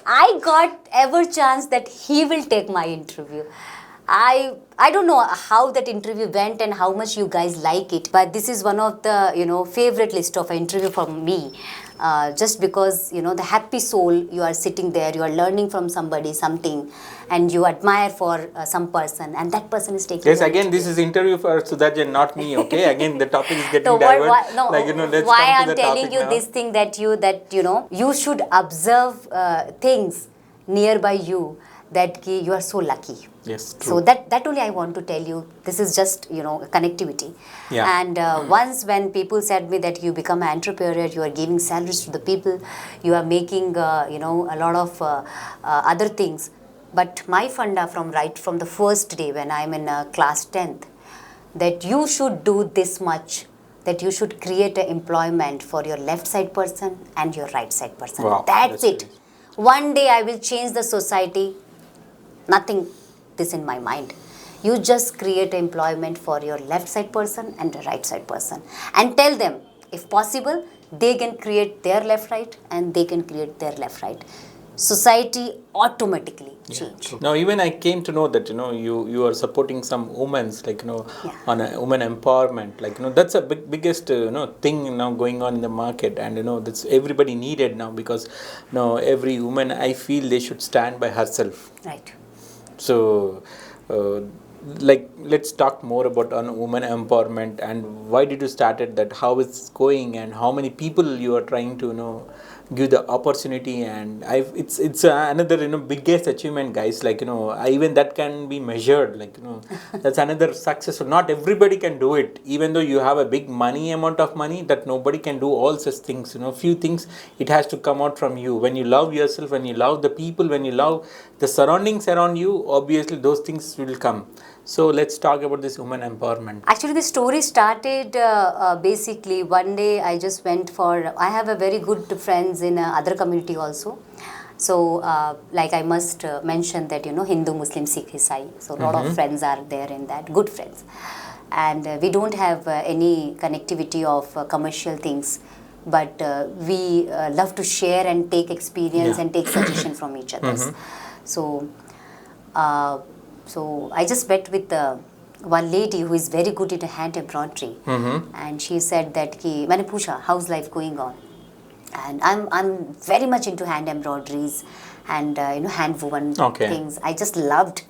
I got ever chance that he will take my interview. I don't know how that interview went and how much you guys like it, but this is one of the favorite list of interview for me. Just because the happy soul, you are sitting there, you are learning from somebody something, and you admire for some person, and that person is taking. Yes, again, this is interview for Sudha Jain, not me. Okay, again, the topic is getting So diverted. no, Let's why come to I'm the telling topic you now. this thing that you should observe things nearby you, that you are so lucky. Yes, true. So that only I want to tell you. This is just connectivity. Yeah. And once when people said me that you become an entrepreneur, you are giving salaries to the people, you are making a lot of other things. But my funda from the first day when I'm in class 10th, that you should do this much, that you should create an employment for your left side person and your right side person. Wow, That's that's it. nice. One day I will change the society. Nothing this in my mind. You just create employment for your left side person and the right side person, and tell them, if possible, they can create their left right and they can create their left right. Society automatically change. True. Now, even I came to know that you are supporting some women's Yeah. on a women empowerment. That's a biggest thing now going on in the market, and that's everybody needed now, because every woman, I feel they should stand by herself. Right. So, let's talk more about on women empowerment, and why did you started that? How it's going, and how many people you are trying to give the opportunity? And it's another biggest achievement, guys. Even that can be measured. That's another success. So not everybody can do it, even though you have a big amount of money. That nobody can do all such things. Few things, it has to come out from you. When you love yourself, when you love the people, when you love the surroundings around you, obviously those things will come. So let's talk about this women empowerment. Actually, the story started basically one day. I just went for. I have a very good friends in other community also. So, like I must mention that Hindu, Muslim, Sikh, Isai. So, a lot of friends are there in that. Good friends, and we don't have any connectivity of commercial things, but we love to share and take experience and take suggestion from each others. So. So I just met with one lady who is very good in hand embroidery, and she said that ki, मैंने पूछा, how's life going on? And I'm very much into hand embroideries and hand woven things. I just loved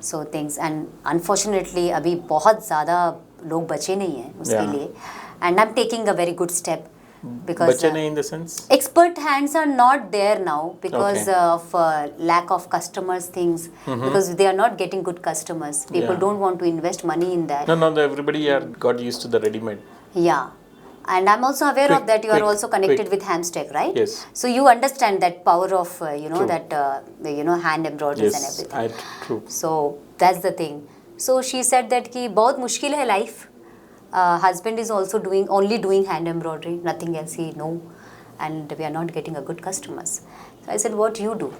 so things, and unfortunately अभी बहुत ज़्यादा लोग बचे नहीं हैं उसके लिए, and I'm taking a very good step. Because in the sense, expert hands are not there now because of lack of customers things, because they are not getting good customers. People don't want to invest money in that. No, everybody got used to the ready-made. Yeah. And I'm also aware of that you are also connected with Hamstech, right? Yes. So you understand that power of that hand embroideries and everything. True. So that's the thing. So she said that ki बहुत मुश्किल है life. Husband is also only doing hand embroidery, nothing else he know, and we are not getting a good customers. So I said, what you do?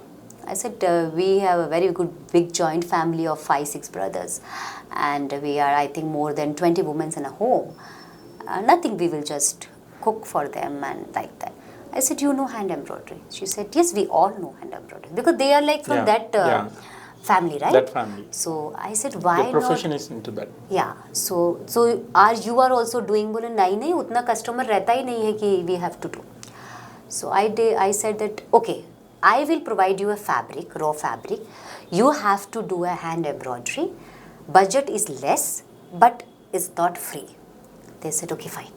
I said, we have a very good big joint family of 5-6 brothers, and we are, I think, more than 20 women in a home. Nothing, we will just cook for them and like that. I said, you know hand embroidery? She said, yes, we all know hand embroidery, because they are like from that family, right? That family. So I said, why the profession not? is into that. Yeah. So you are also doing? बोले नहीं उतना customer रहता ही नहीं है कि we have to do. So I said that okay, I will provide you a fabric, raw fabric. You have to do a hand embroidery. Budget is less, but it's not free. They said okay, fine.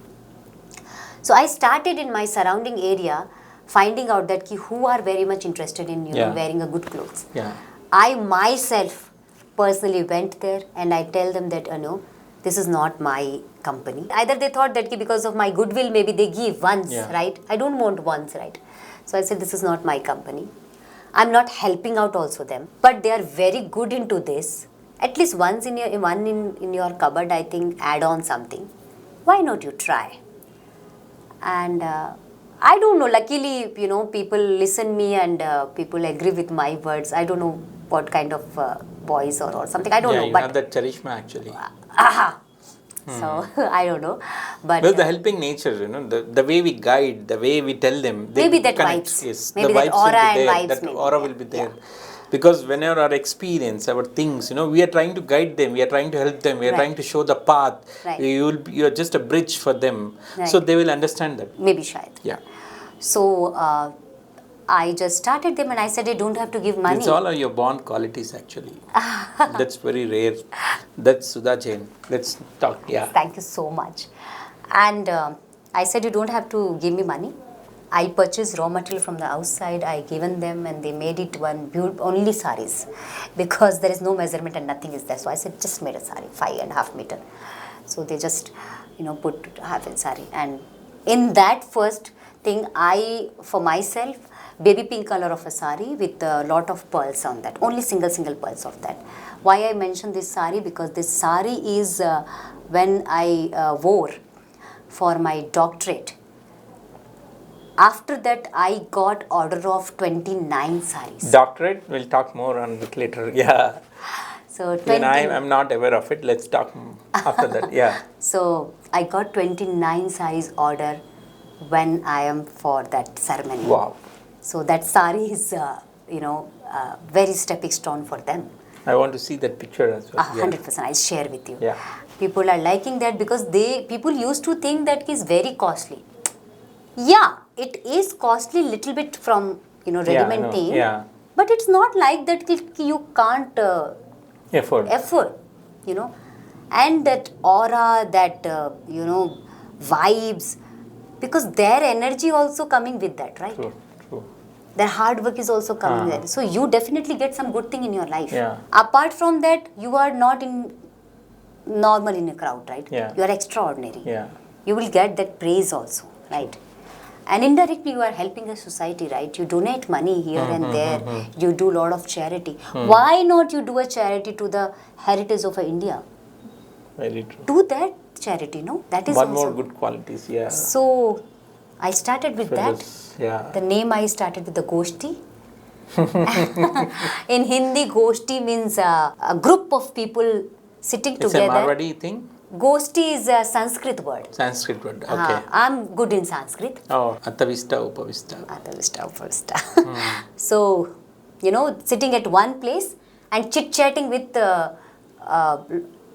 So I started in my surrounding area, finding out that who are very much interested in wearing a good clothes. Yeah. I myself personally went there and I tell them that no, this is not my company. Either they thought that because of my goodwill, maybe they give once, right? I don't want once, right? So I said, this is not my company. I'm not helping out also them, but they are very good into this. At least once in your cupboard, I think, add on something. Why not you try? And I don't know, luckily, people listen me and people agree with my words. I don't know what kind of voice or something. I don't know. You But have that charisma actually. So I don't know, but Well, the helping nature, the way we guide, the way we tell them, they maybe that connect. vibes. Yes, Maybe the that vibes aura will be and there. vibes That maybe. aura Yeah. will be there. Yeah. Because whenever our experience, our things, we are trying to guide them, we are trying to help them, we are Right. trying to show the path. Right. You are just a bridge for them, Right. so they will understand that. Maybe shayad. Yeah, So I just started them and I said, I don't have to give money. it's all are your born qualities actually. That's very rare. That's Sudha Jain. Let's talk. Yeah. Thank you so much. And I said, you don't have to give me money. I purchased raw material from the outside. I given them and they made it one only saris because there is no measurement and nothing is there. So I said, just made a sari, 5.5 meter. So they just, put half in sari. And in that first thing, for myself, baby pink color of a sari with a lot of pearls on that. Only single pearls of that. Why I mentioned this sari? Because this sari is when I wore for my doctorate. After that, I got order of 29 saris. Doctorate, we'll talk more on it later. Yeah. So When I'm not aware of it, let's talk after that. Yeah. So I got 29 saris order when I am for that ceremony. Wow. So that sari is, very stepping stone for them. I want to see that picture as well. 100%. I'll share with you. Yeah. People are liking that because people used to think that is very costly. Yeah, it is costly little bit from ready-made thing. Yeah. But it's not like that you can't Effort. and that aura, that vibes, because their energy also coming with that, right? True. Their hard work is also coming there. So you definitely get some good thing in your life. Yeah. Apart from that, you are not normal in a crowd, right? Yeah. You are extraordinary. Yeah. You will get that praise also, right? And indirectly you are helping the society, right? You donate money here and there. You do a lot of charity. Why not you do a charity to the heritage of India? Very true. Do that charity, no? That is One also. more good qualities. Yeah. So I started with that. Yeah. The name I started with the Goshti. In Hindi, Goshti means a group of people sitting It's together. a Marwadi thing? Goshti is a Sanskrit word. Sanskrit word. Okay. I'm good in Sanskrit. Oh, Attavista, Upavista. Atavista, Upavista. So, sitting at one place and chit-chatting with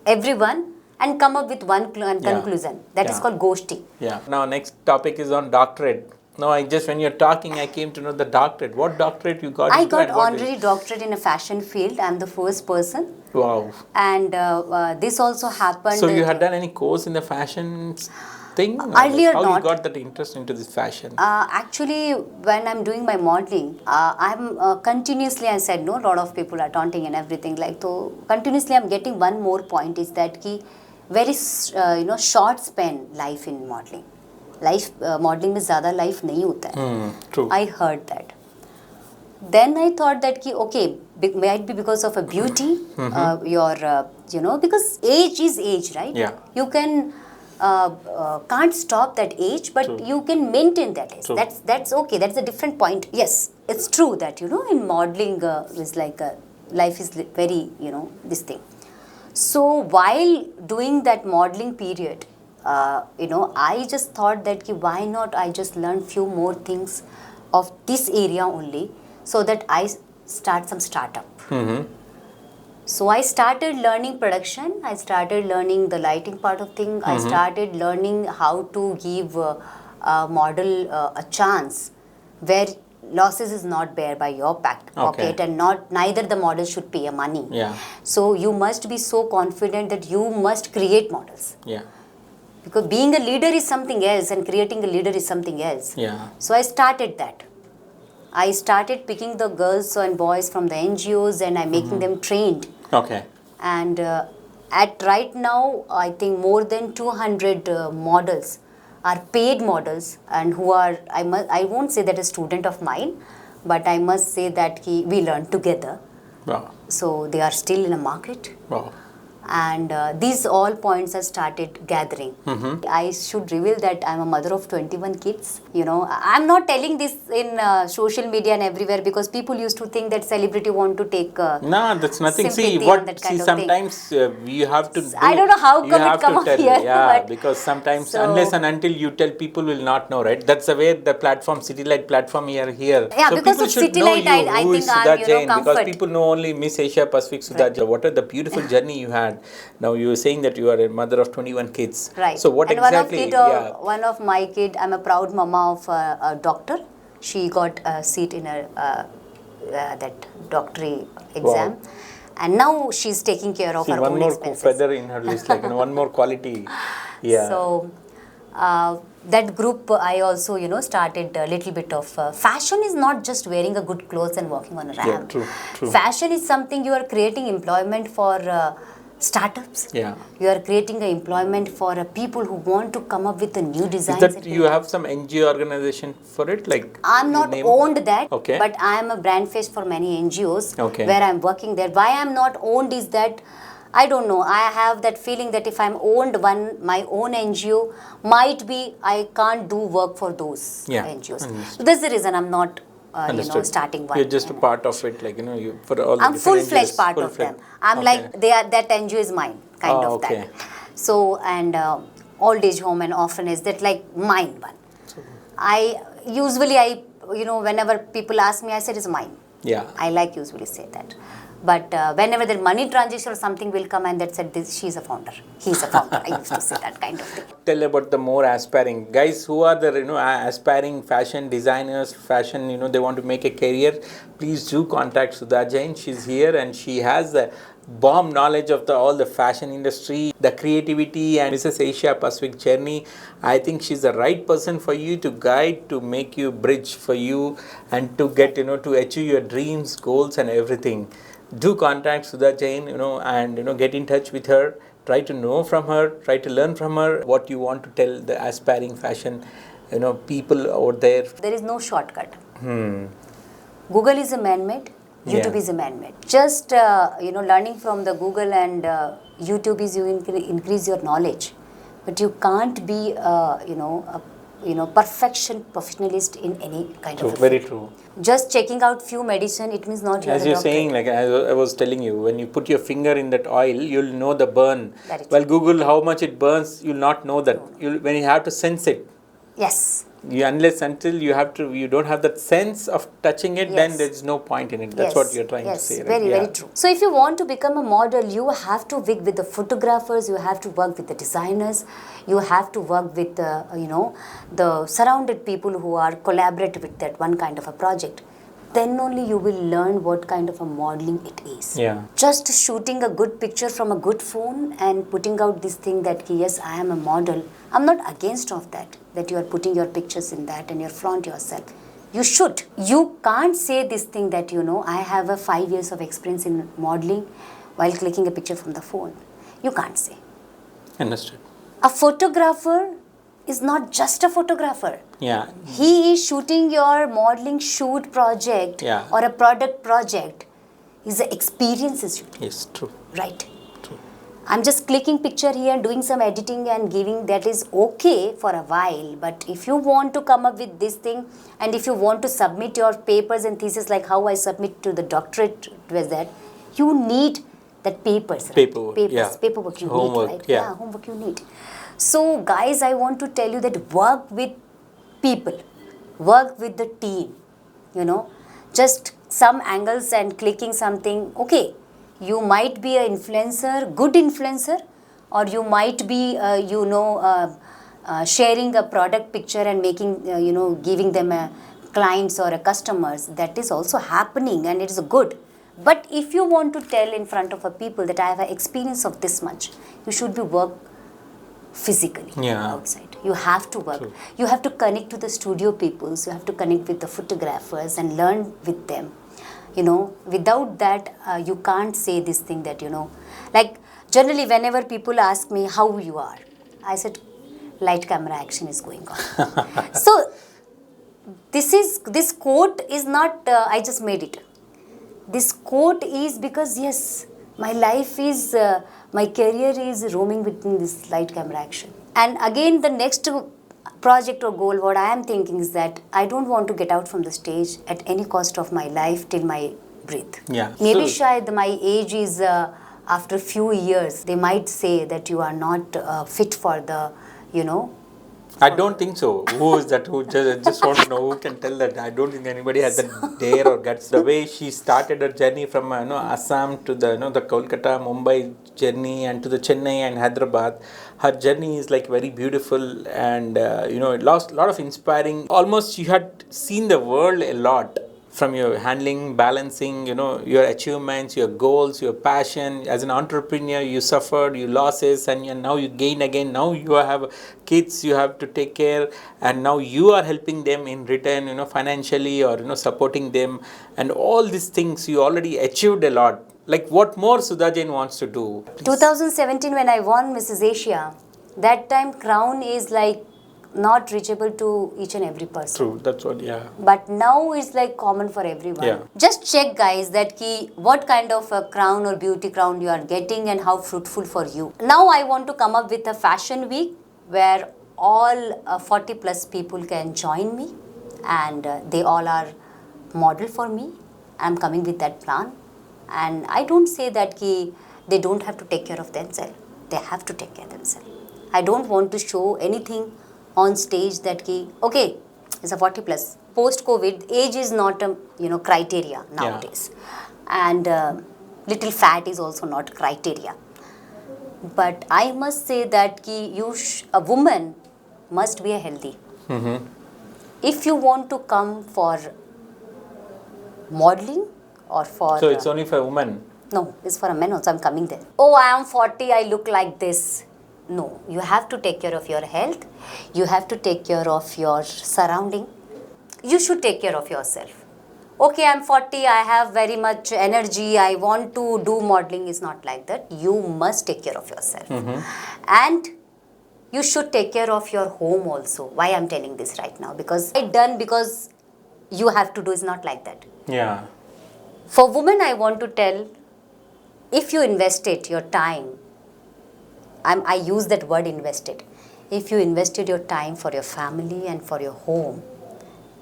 everyone and come up with one conclusion. That is called Goshti. Yeah. Now, next topic is on doctorate. No, when you're talking, I came to know the doctorate. What doctorate you got? I got honorary doctorate in a fashion field. I'm the first person. Wow. And this also happened. So you had done any course in the fashion thing? Earlier How not. you got that interest into this fashion? Actually, when I'm doing my modeling, I'm continuously, I said, no, a lot of people are taunting and everything. So continuously I'm getting one more point is that very, short span life in modeling. Modeling में ज़्यादा life नहीं होता है. True. I heard that. Then I thought that okay, might be because of a beauty, because age is age, right? Yeah. You can can't stop that age, but you can maintain that age. True. That's okay. That's a different point. Yes, it's true that in modeling is like life is very this thing. So while doing that modeling period, I just thought that why not I just learn few more things of this area only, so that I start some startup. So I started learning production. I started learning the lighting part of thing. I started learning how to give a model a chance where losses is not bear by your pocket, and neither the model should pay a money. Yeah. So you must be so confident that you must create models. Yeah. Because being a leader is something else and creating a leader is something else. Yeah. So I started that. I started picking the girls and boys from the NGOs and I'm making them trained. Okay. And at right now, I think more than 200 models are paid models and who are, I won't say that a student of mine, but I must say that we learn together. Wow. So they are still in a market. Wow. And these all points have started gathering. I should reveal that I'm a mother of 21 kids. You know, I'm not telling this in social media and everywhere because people used to think that celebrity want to take No, that's nothing. See, sympathy on that kind of thing. sometimes you have to. I don't know how you come have it come to up tell, here, yeah, but because sometimes so- unless and until you tell, people will not know, right? That's the way the platform, Citylight platform, here. Yeah, So because people of should know Citylight, you. I Who think is I'm, Sudha you know, Jain? Because comfort. people know only Miss Asia Pacific Sudha Jain. What are the beautiful journey you had? Now you were saying that you are a mother of 21 kids. Right. So what and exactly? One of my kid, I'm a proud mama of a doctor. She got a seat in that doctorate exam. Wow. And now she's taking care of See, her one own more expenses. feather in her list, like one more quality. Yeah. So that group, I also, you know, started a little bit of fashion is not just wearing a good clothes and walking on a ramp. Yeah, true. Fashion is something you are creating employment for startups. Yeah. You are creating employment for people who want to come up with a new Is designs. that you have some NGO organization for it? Like I'm not owned that, Okay. but I am a brand face for many NGOs Okay. where I'm working there. Why I'm not owned is that I don't know. I have that feeling that if I'm owned my own NGO, might be I can't do work for those NGOs. So that's the reason I'm not starting one. You're just a part of it, like you for all. I'm the different full-fledged NGOs, part of them. I'm like that NGO is mine, kind of that. So and old age home and orphanage, that like mine one. I whenever people ask me, I said it's mine. Yeah. I like usually say that. But whenever the money transaction or something will come and that said she's a founder, he's a founder. I used to say that kind of thing. Tell about the more aspiring guys who are the aspiring fashion designers, fashion they want to make a career. Please do contact Sudha Jain. She's here and she has the bomb knowledge of all the fashion industry, the creativity and Mrs. Asia Pacific journey. I think she's the right person for you to guide, to make you bridge for you and to get to achieve your dreams, goals and everything. Do contact Sudha Jain, and get in touch with her. Try to know from her, try to learn from her what you want to tell the aspiring fashion, people out there. There is no shortcut. Google is a man-made, YouTube is a man-made. Just learning from the Google and YouTube is you increase your knowledge, but you can't be perfection professionalist in any kind of a Very field. true. Just checking out few medicine, it means not you as you're saying, like I was telling you, when you put your finger in that oil, you'll know the burn. Well, Google how much it burns, you'll not know that. When you have to sense it. Yes. Unless until you don't have that sense of touching it, then there's no point in it. That's what you're trying to say. Right? Very true. So if you want to become a model, you have to work with the photographers, you have to work with the designers, you have to work with the surrounded people who are collaborate with that one kind of a project. Then only you will learn what kind of a modeling it is. Yeah. Just shooting a good picture from a good phone and putting out this thing that yes, I am a model. I'm not against of that you are putting your pictures in that and you flaunt yourself. You should. You can't say this thing that I have a 5 years of experience in modeling while clicking a picture from the phone. You can't say. Understood. A photographer is not just a photographer. Yeah. He is shooting your modeling shoot project or a product project. His experience is shooting. Yes, true. Right. True. I'm just clicking picture here and doing some editing and giving, that is okay for a while. But if you want to come up with this thing and if you want to submit your papers and thesis like how I submit to the doctorate was that, you need that papers. Right? Paperwork you homework, need, right? Yeah, homework you need. So guys, I want to tell you that work with people, work with the team, just some angles and clicking something, okay, you might be an influencer, good influencer, or you might be, sharing a product picture and making, giving them a clients or a customers, that is also happening and it is good. But if you want to tell in front of a people that I have an experience of this much, you should be work physically outside. You have to work. True. You have to connect to the studio peoples. You have to connect with the photographers and learn with them. Without that, you can't say this thing that, like generally whenever people ask me how you are, I said, light camera action is going on. So this quote is not, I just made it. This quote is because yes, my life is My career is roaming between this light camera action. And again, the next project or goal, what I am thinking is that I don't want to get out from the stage at any cost of my life till my breath. Yeah. Maybe So- shayad my age is after few years, they might say that you are not fit for the, you know. I don't think so. Who is that? Who just want to know who can tell that? I don't think anybody has that dare or guts. The way she started her journey from Assam to the the Kolkata, Mumbai journey, and to the Chennai and Hyderabad, her journey is like very beautiful, and it lost a lot of inspiring. Almost you had seen the world a lot from your handling, balancing, your achievements, your goals, your passion. As an entrepreneur, you suffered, you losses, and now you gain again. Now you have kids, you have to take care, and now you are helping them in return, financially, or supporting them, and all these things you already achieved a lot. Like, what more Sudha Jain wants to do? 2017 when I won Mrs. Asia, that time crown is like not reachable to each and every person. True, that's what, yeah. But now it's like common for everyone. Yeah. Just check, guys, that what kind of a crown or beauty crown you are getting and how fruitful for you. Now I want to come up with a fashion week where all 40 plus people can join me, and they all are model for me. I'm coming with that plan, and I don't say that they don't have to take care of themselves. They have to take care of themselves. I don't want to show anything on stage that okay, it's a 40 plus. Post COVID, age is not a criteria nowadays, and little fat is also not criteria. But I must say that a woman must be healthy. Mm-hmm. If you want to come for modeling or for So it's only for women. no, it's for a man also. I'm coming there. Oh, I am 40. I look like this. No, you have to take care of your health. You have to take care of your surrounding. You should take care of yourself. Okay, I'm 40, I have very much energy, I want to do modeling. Is not like that. You must take care of yourself. Mm-hmm. And you should take care of your home also. Why I'm telling this right now? Because it's done because you have to do, is not like that. Yeah. For women, I want to tell, if you invested your time, I use that word invested. If you invested your time for your family and for your home,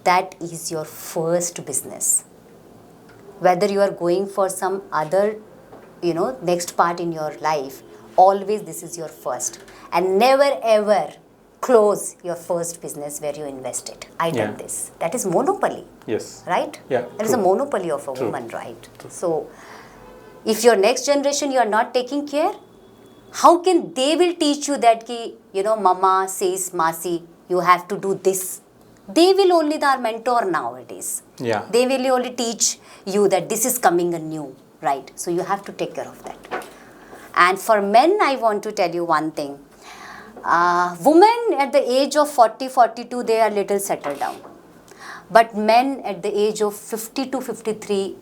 that is your first business. Whether you are going for some other, next part in your life, always this is your first. And never ever close your first business where you invested. I done this. That is monopoly. Yes. Right? Yeah. That is a monopoly of a woman, right? So, if your next generation you are not taking care, how can they will teach you that mama says, Masi, you have to do this. They will only the mentor nowadays. Yeah. They will only teach you that this is coming anew, right? So you have to take care of that. And for men, I want to tell you one thing. Women at the age of 40, 42, they are little settled down. But men at the age of 50 to 53,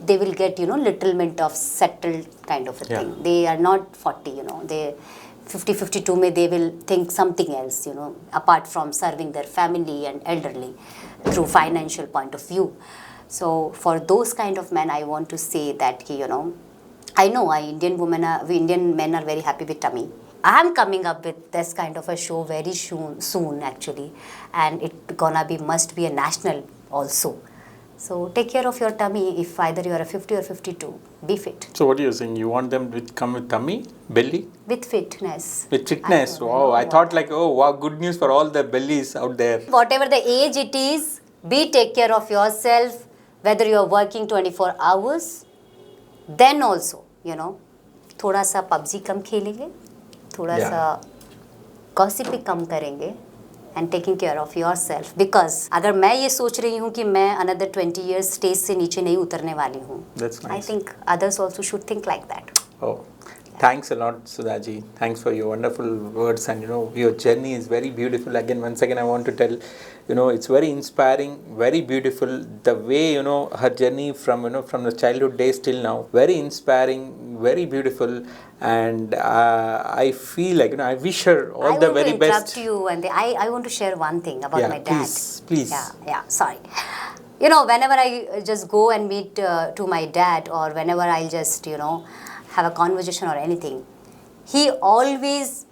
they will get, little bit of settled kind of a thing. They are not 40, they 50, 52 may they will think something else, apart from serving their family and elderly through financial point of view. So for those kind of men, I want to say that, I know Indian men are very happy with tummy. I am coming up with this kind of a show very soon actually, and it must be a national also. So take care of your tummy. If either you are a 50 or 52, be fit. So what are you saying? You want them to come with tummy, belly? With fitness. With fitness. Wow. I thought like, oh wow, good news for all the bellies out there. Whatever the age it is, take care of yourself. Whether you are working 24 hours, then also, थोड़ा सा PUBG कम खेलेंगे, थोड़ा सा gossip कम करेंगे, and taking care of yourself. Because अगर मैं ये सोच रही हूँ कि मैं another 20 years stage से नीचे नहीं उतरने वाली हूँ, That's nice. I think others also should think like that. Oh, thanks a lot, Sudhaji. Thanks for your wonderful words, and your journey is very beautiful. Once again, I want to tell, it's very inspiring, very beautiful. The way her journey from the childhood days till now, very inspiring, very beautiful, and I feel like I wish her all the very best. I want to interrupt you, and I want to share one thing about my dad. Please. Yeah. Sorry. Whenever I just go and meet to my dad, or whenever I'll just have a conversation or anything, he always,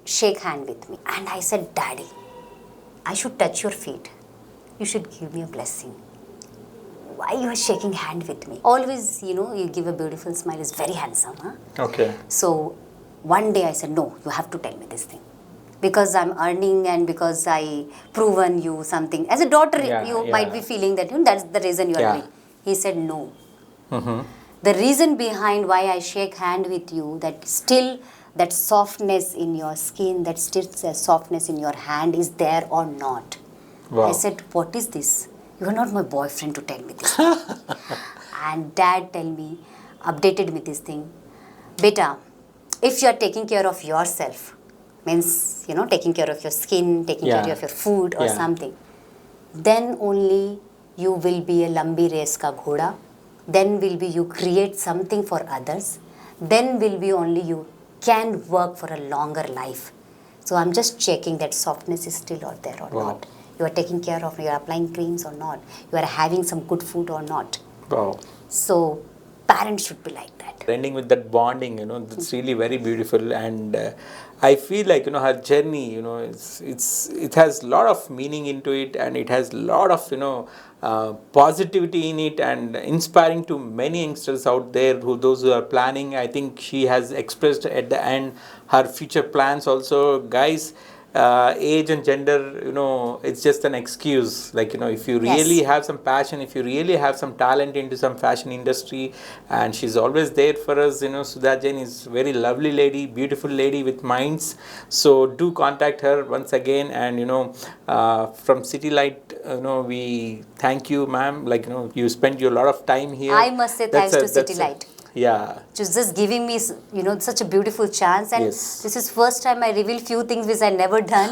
shake hand with me. And I said, Daddy, I should touch your feet. You should give me a blessing. Why you are shaking hand with me? Always, you give a beautiful smile. Is very handsome, huh? Okay. So one day I said, no, you have to tell me this thing. Because I'm earning and because I proven you something. As a daughter, you might be feeling that that's the reason you are doing. He said, no. The reason behind why I shake hand with you, that still that softness in your skin, that still softness in your hand is there or not. Wow. I said, what is this? You are not my boyfriend to tell me this. And Dad updated me this thing. Beta, if you are taking care of yourself, means, taking care of your skin, taking care of your food or something, then only you will be a lambi race ka ghoda. Then will be you create something for others. Then will be only you can work for a longer life. So I'm just checking that softness is still out there or not. You are taking care of, you are applying creams or not. You are having some good food or not. Wow. So parents should be like that. Ending with that bonding, that's really very beautiful. And I feel like, her journey, it has a lot of meaning into it, and it has a lot of, positivity in it, and inspiring to many youngsters out there, those who are planning. I think she has expressed at the end her future plans also. Guys, age and gender, it's just an excuse. Like, if you really have some passion, if you really have some talent into some fashion industry, and she's always there for us. Sudha Jain is very lovely lady, beautiful lady with minds. So do contact her once again. And from Socialite, we thank you, ma'am. Like, you spent a lot of time here. I must say thanks to Socialite. Yeah. Just giving me, such a beautiful chance. And this is first time I reveal few things which I never done.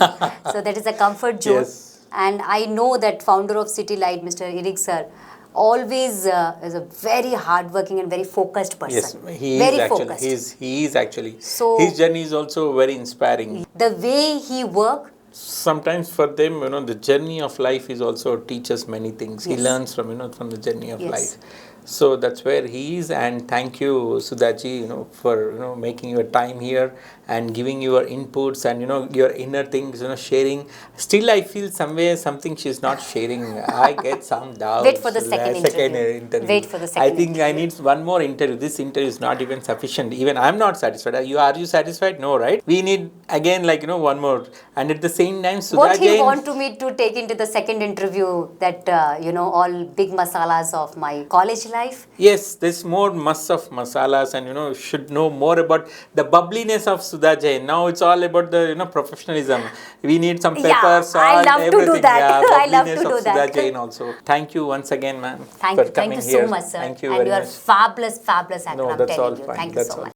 So that is a comfort zone. And I know that founder of Socialite, Mr. Eric sir, always is a very hardworking and very focused person. Yes, he very is actually. Focused. He is actually. So his journey is also very inspiring. The way he work. Sometimes for them, the journey of life is also teaches many things. He learns from, from the journey of life. So that's where he is. And thank you, Sudhaji, for, making your time here and giving your inputs and, your inner things, sharing. Still, I feel somewhere something she's not sharing. I get some doubts. Wait for the second interview. Wait for the second I think I need one more interview. This interview is not even sufficient. Even I'm not satisfied. Are you satisfied? No, right? We need again, one more. And at the same time, Sudha What Jain, he want to me to take into the second interview, that, all big masalas of my college life? Yes, there's more of masalas, and should know more about the bubbliness of Sudha Jain. Now it's all about the professionalism. We need some pepper, salt, I love everything. to do that. Yeah, I love to bubbliness do of that. Sudha Jain also. Thank you once again, ma'am. Thank you here. so much, sir. Thank you and very you are much. fabulous actor. No, I'm that's telling all you. fine. Thank you That's so all. much.